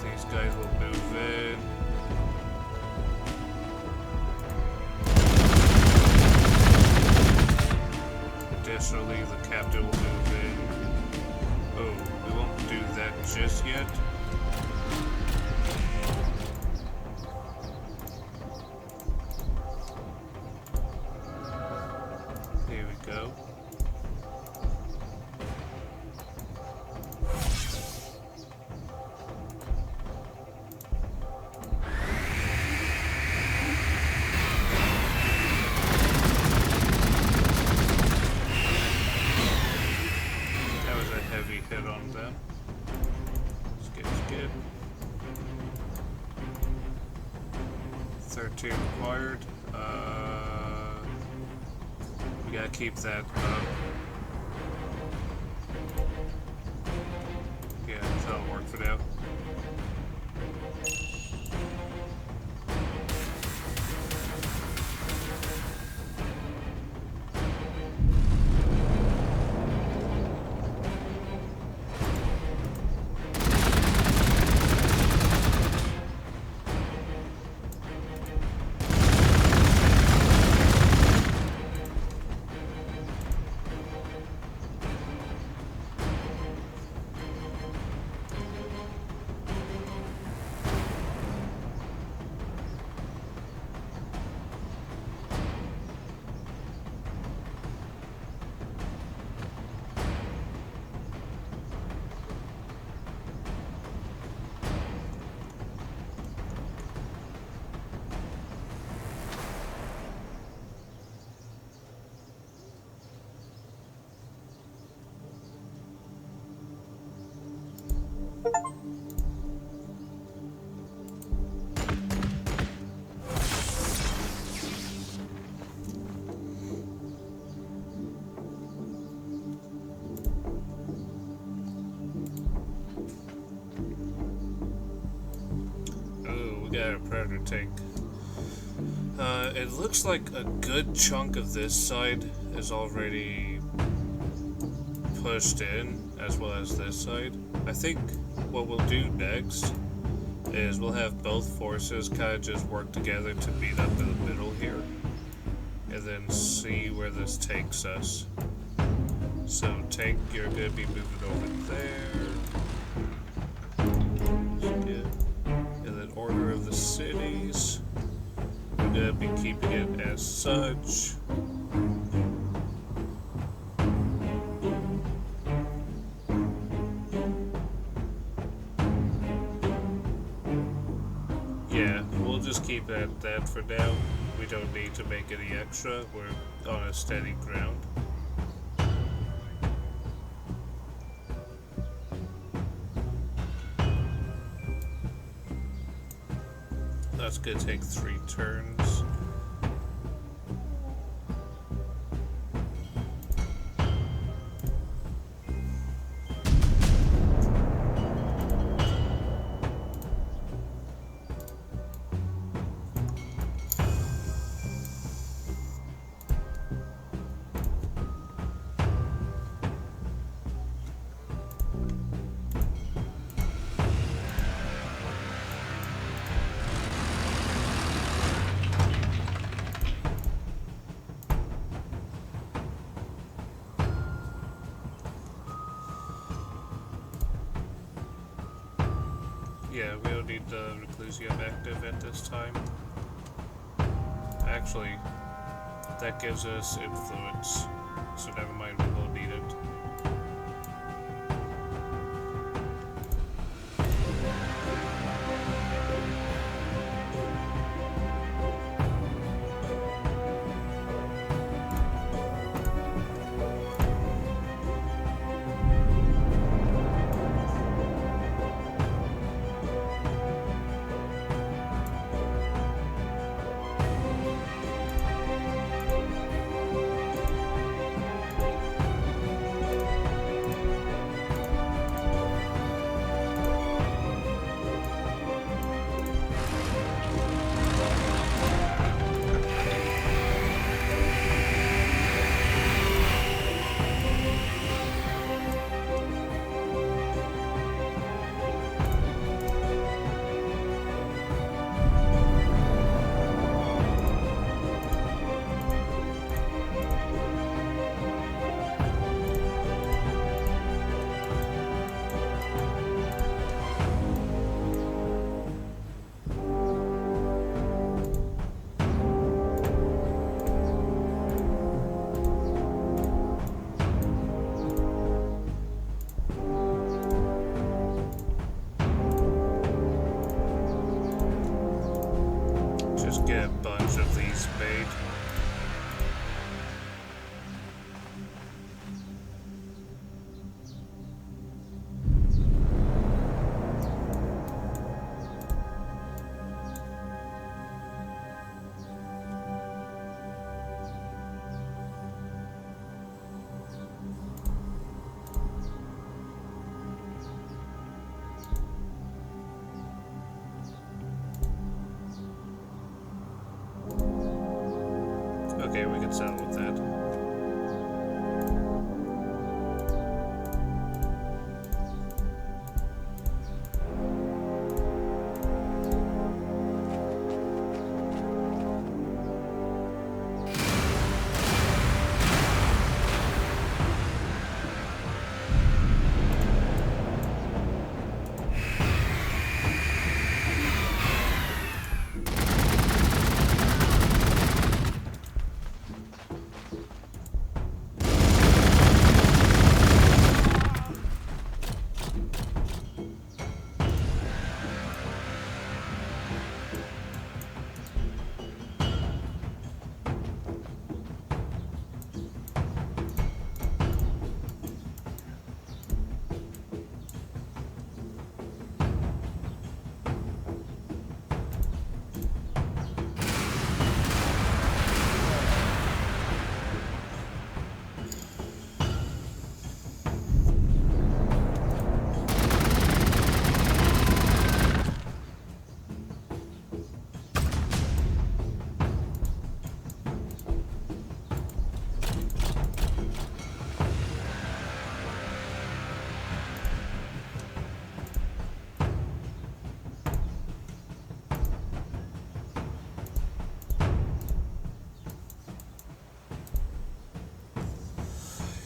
These guys will move in. Additionally, the captain will move in. Oh, we won't do that just yet. Here we go. Hit on them. Skip. 13 required. We gotta keep that up. Yeah, that'll work for now. Got a predator tank. It looks like a good chunk of this side is already pushed in, as well as this side. I think what we'll do next is we'll have both forces kind of just work together to beat up in the middle here, and then see where this takes us. So tank, you're gonna be moving over there. Order of the cities. We're gonna be keeping it as such. Yeah, we'll just keep it at that for now. We don't need to make any extra. We're on a steady ground. That's gonna take 3 turns. Yeah, we don't need the Reclusium active at this time. Actually, that gives us influence, so never mind, we won't need it. Okay, we can settle with that.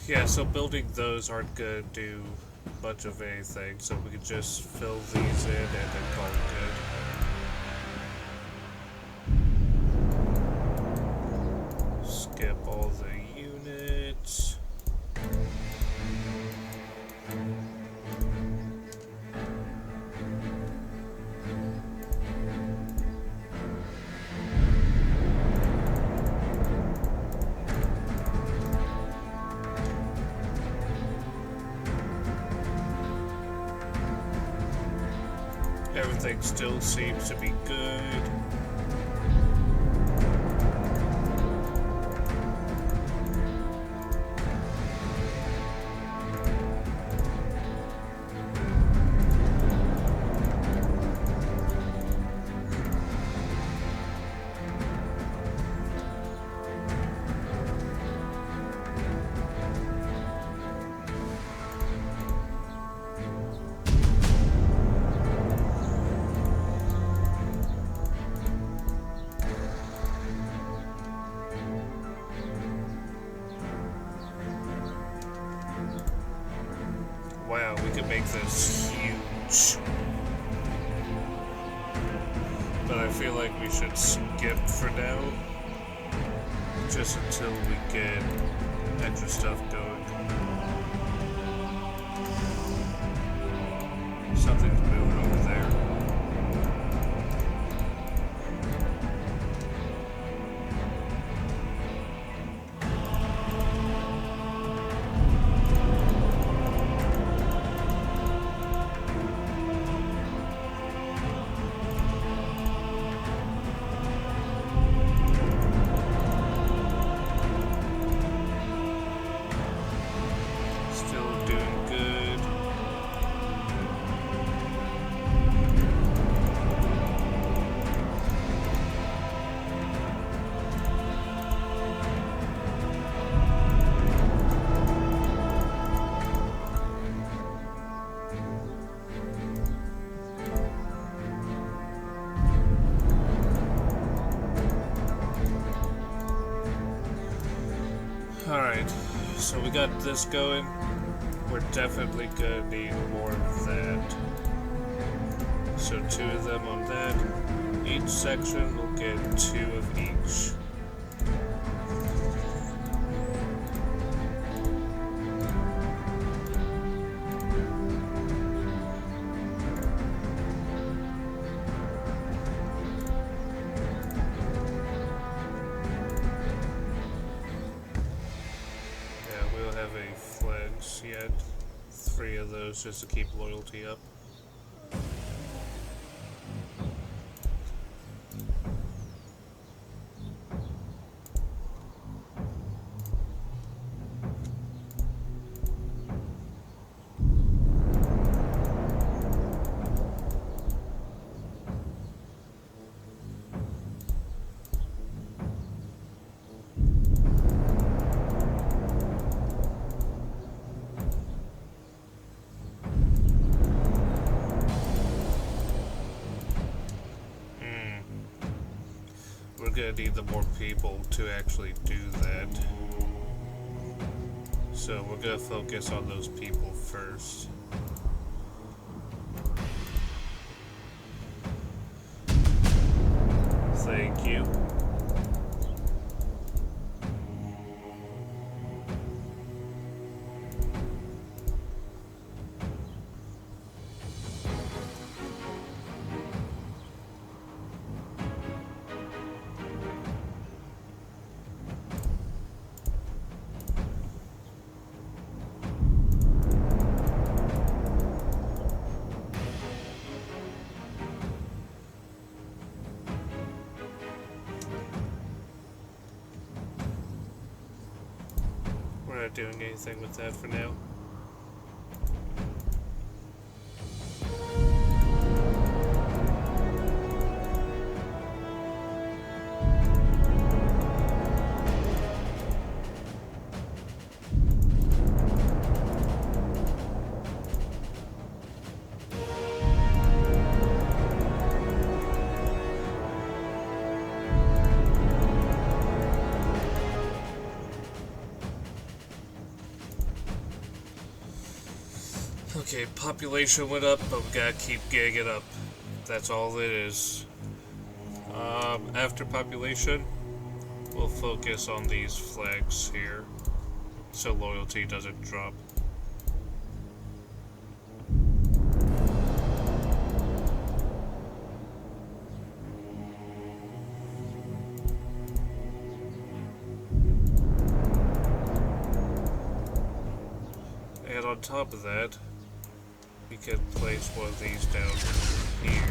Yeah, so building those aren't gonna do much of anything, so we can just fill these in and then call it good. Skip all the units. Everything still seems to be good. Wow, we could make this huge. But I feel like we should skip for now. Just until we get extra stuff going. Something's moving over there. Alright, so we got this going. We're definitely gonna need more of that. So 2 of them on that. Each section will get 2 of each. Yet 3 of those just to keep loyalty up. gonna need the more people to actually do that. So we're gonna focus on those people first. Thank you. We're not doing anything with that for now. Okay, population went up, but we gotta keep getting it up. That's all it is. After population, we'll focus on these flags here, so loyalty doesn't drop. And on top of that, we can place one of these down here.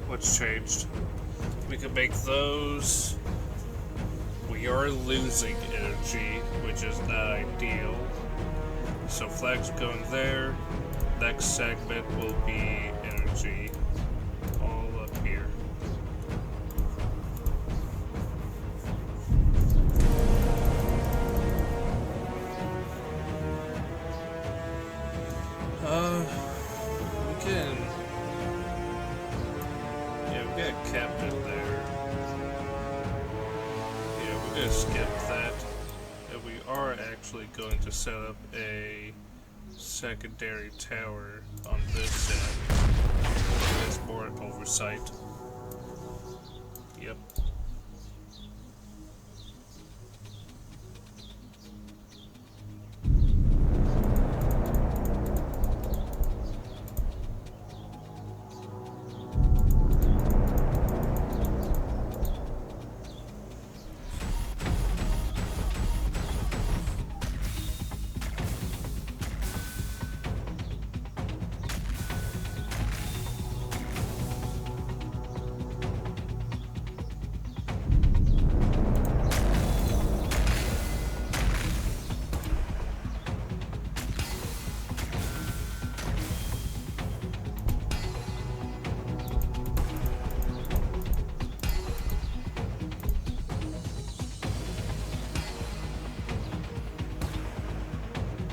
What's changed? We can make those. We are losing energy, which is not ideal. So flags going there. Next segment will be energy. All up here. We can. Yeah, we got a captain there. Yeah, we're gonna skip that. And we are actually going to set up a secondary tower on this end. There's more oversight. Yep.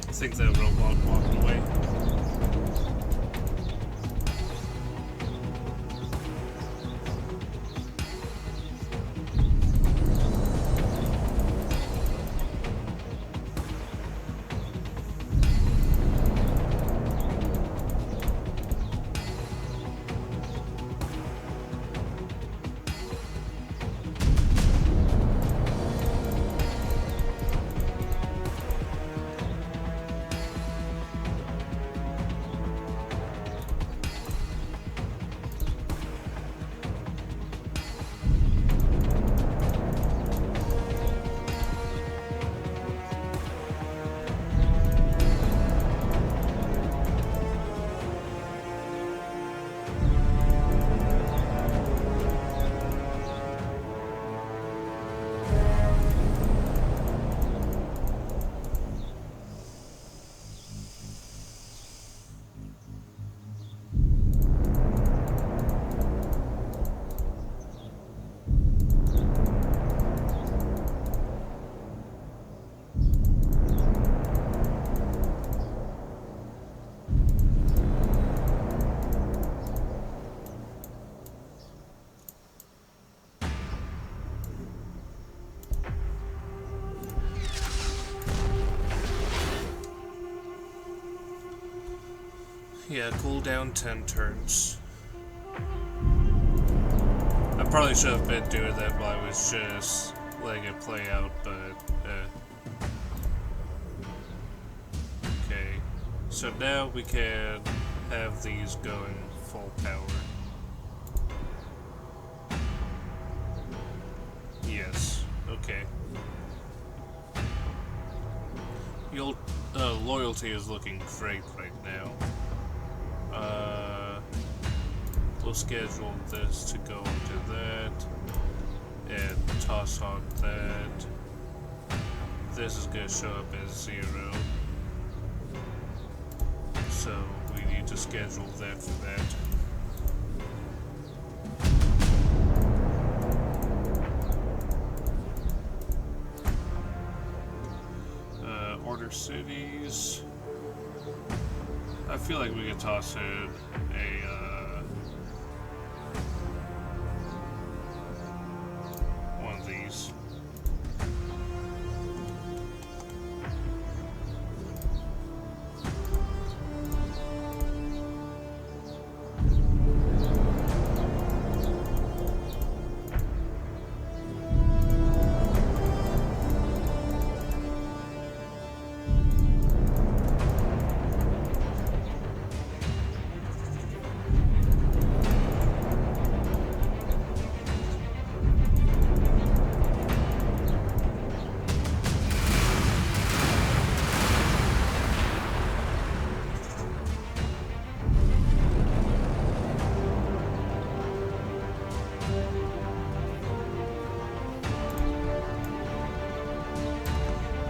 I think that robot walked away. Yeah, cooldown 10 turns. I probably should have been doing that while I was just letting it play out, but okay. So now we can have these going full power. Yes, okay. Your loyalty is looking great right now. We'll schedule this to go into that, and toss on that. This is going to show up as 0. So we need to schedule that for that. Order cities. I feel like we could toss in a one of these.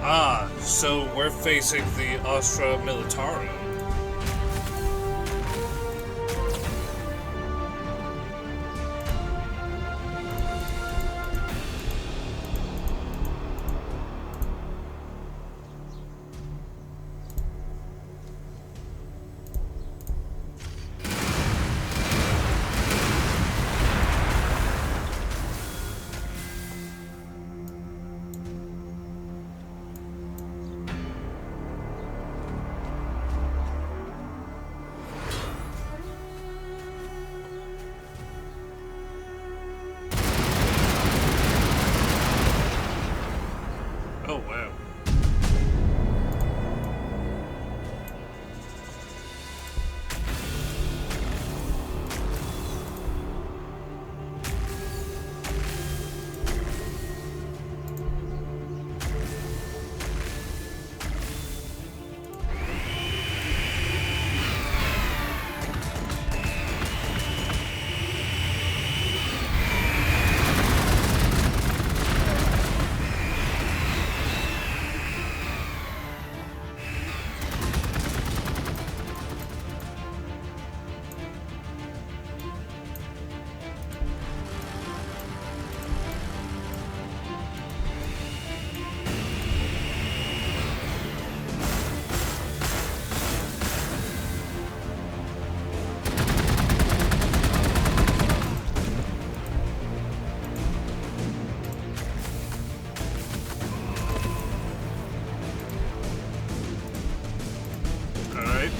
Ah, so we're facing the Astra Militarum. Oh, wow.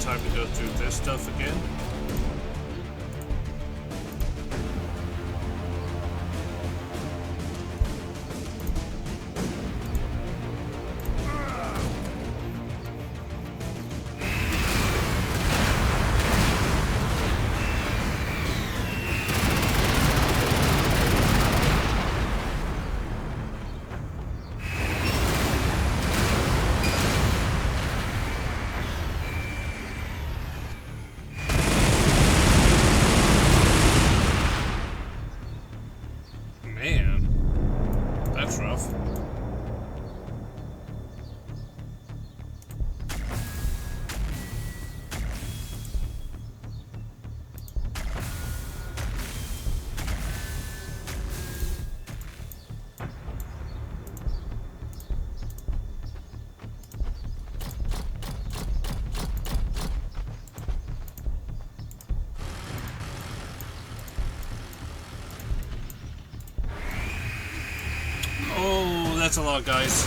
Time to go through this stuff again. That's rough. Oh, that's a lot, guys.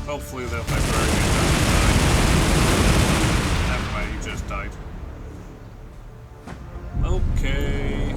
Hopefully that librarian doesn't die. Never mind, he just died. Okay.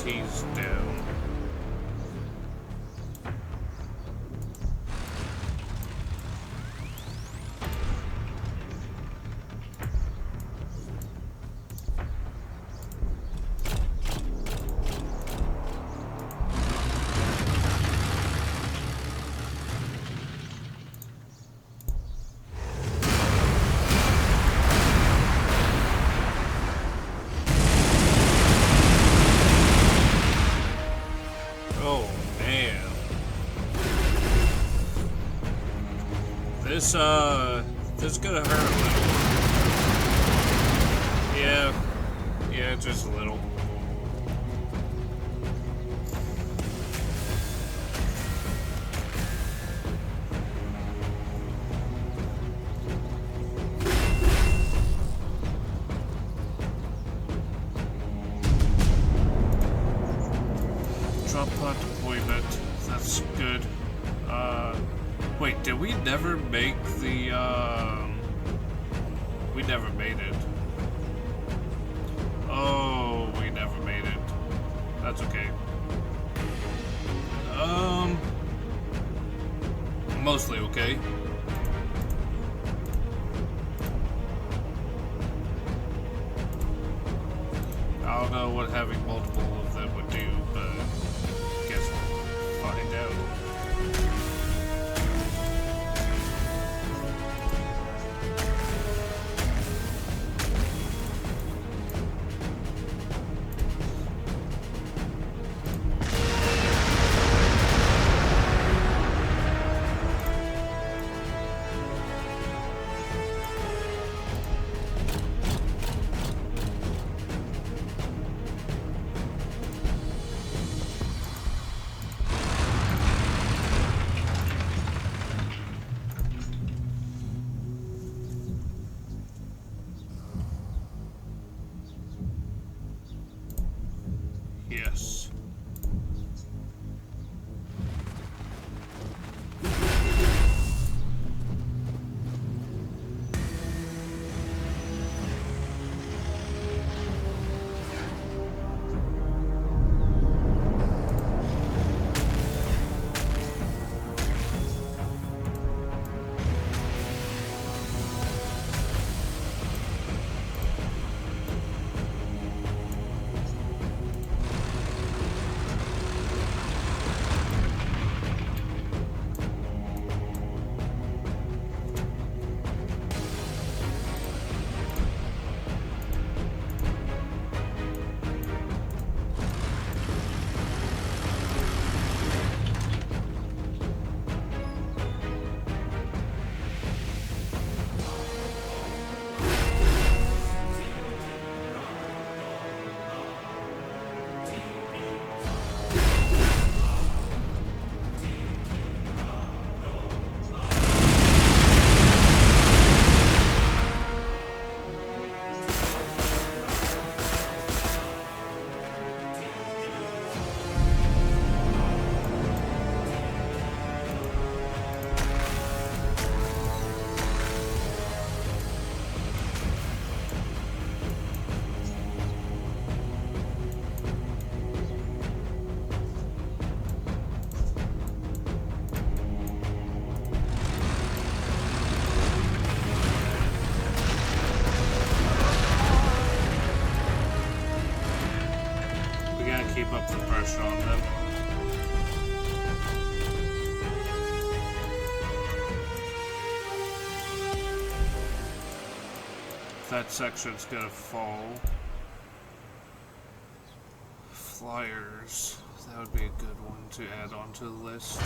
He's down. This is gonna hurt a little. Yeah, just a little. Drop pod deployment. That's good. Wait, did we never make the, we never made it. Oh, we never made it. That's okay. Mostly okay. I don't know what having multiple of them would do, but guess we'll find out. Yes. keep up the pressure on them. That section's gonna fall. Flyers. That would be a good one to add onto the list.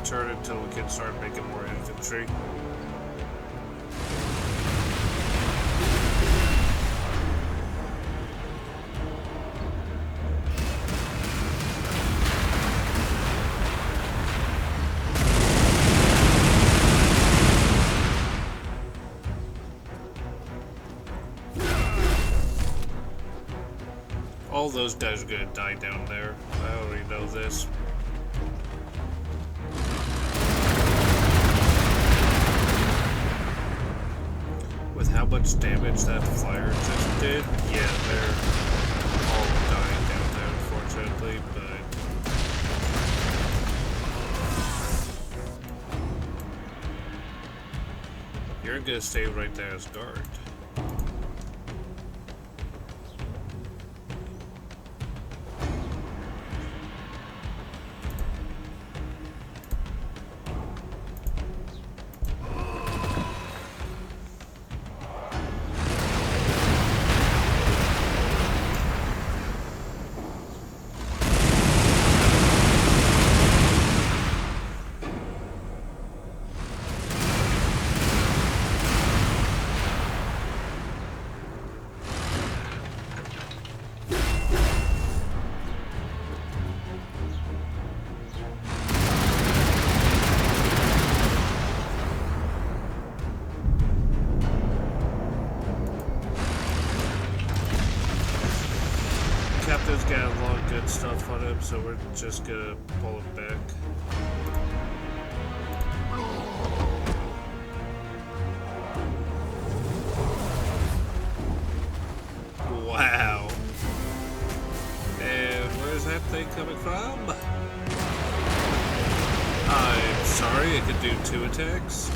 Turn until we can start making more infantry. All those guys are gonna die down there. I already know this. How much damage that flyer just did? Yeah, they're all dying down there, unfortunately, but you're gonna stay right there as guard. Captain's got a lot of good stuff on him, so we're just gonna pull him back. Wow. And where's that thing coming from? I'm sorry, it could do 2 attacks.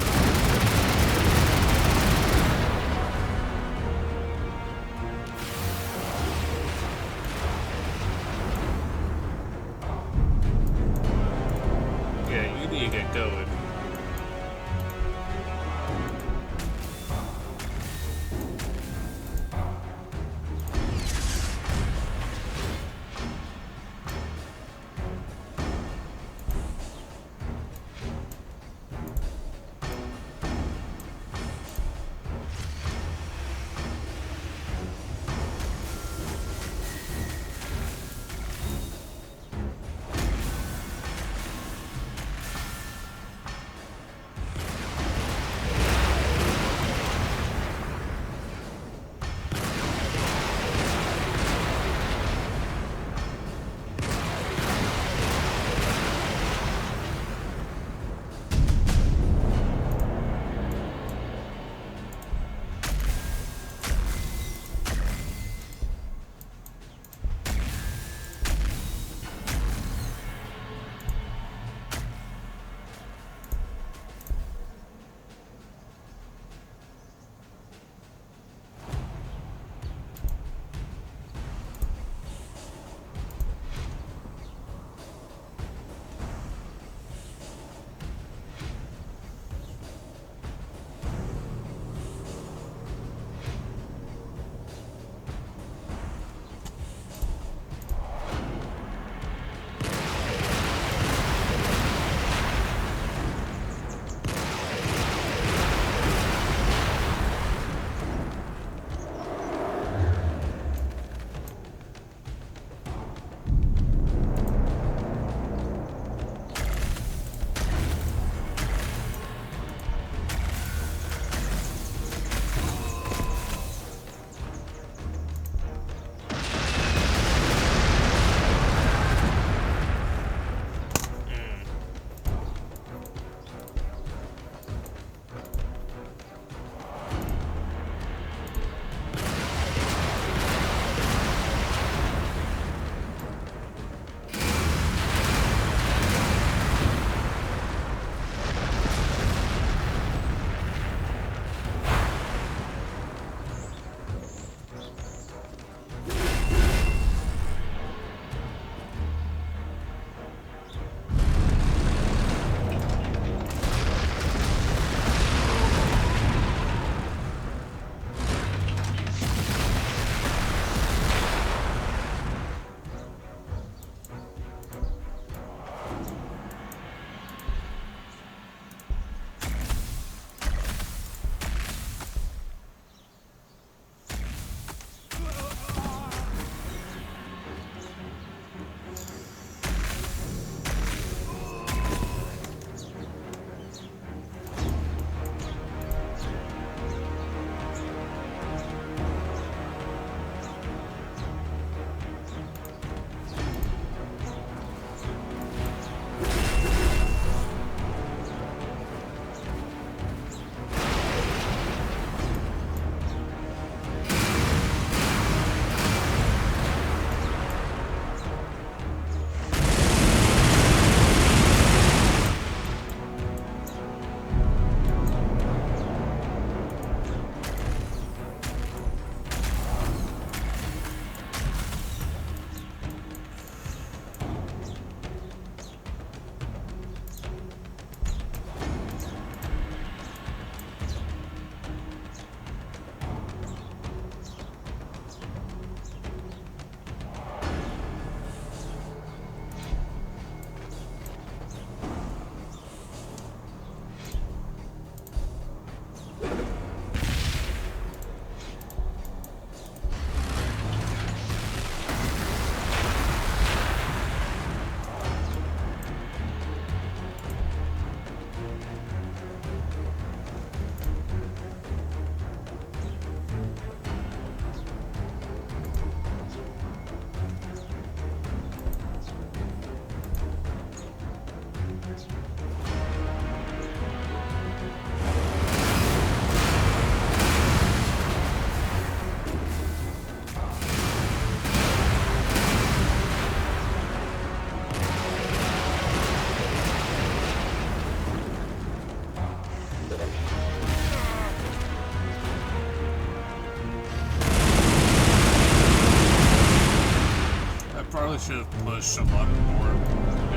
Probably should have pushed a lot more in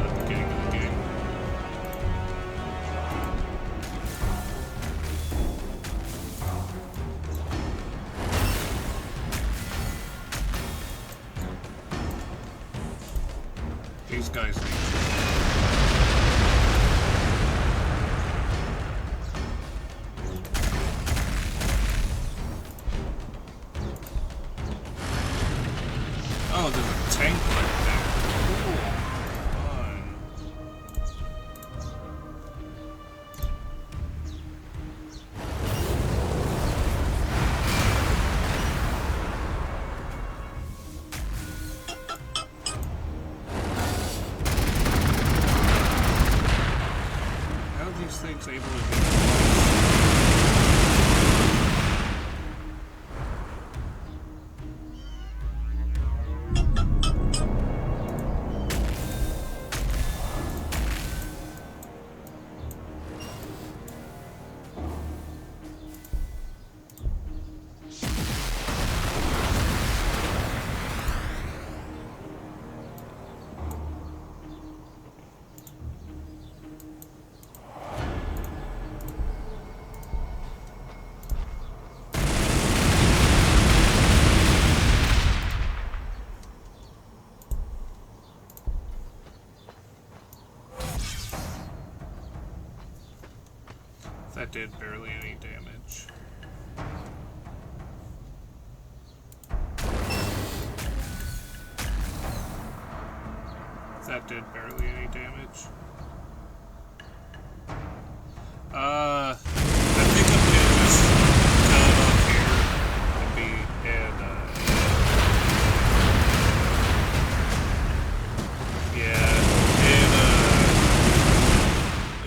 the beginning of the game. These guys need oh, there's a tank right there. Cool. Fun. How are these things able to do this? That did barely any damage. That did barely any damage. I think I'm gonna just cut it off here and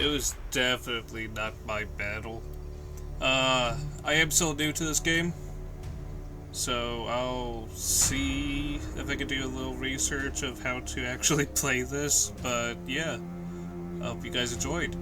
it was definitely not my battle. I am still new to this game, so I'll see if I can do a little research of how to actually play this, but yeah, I hope you guys enjoyed.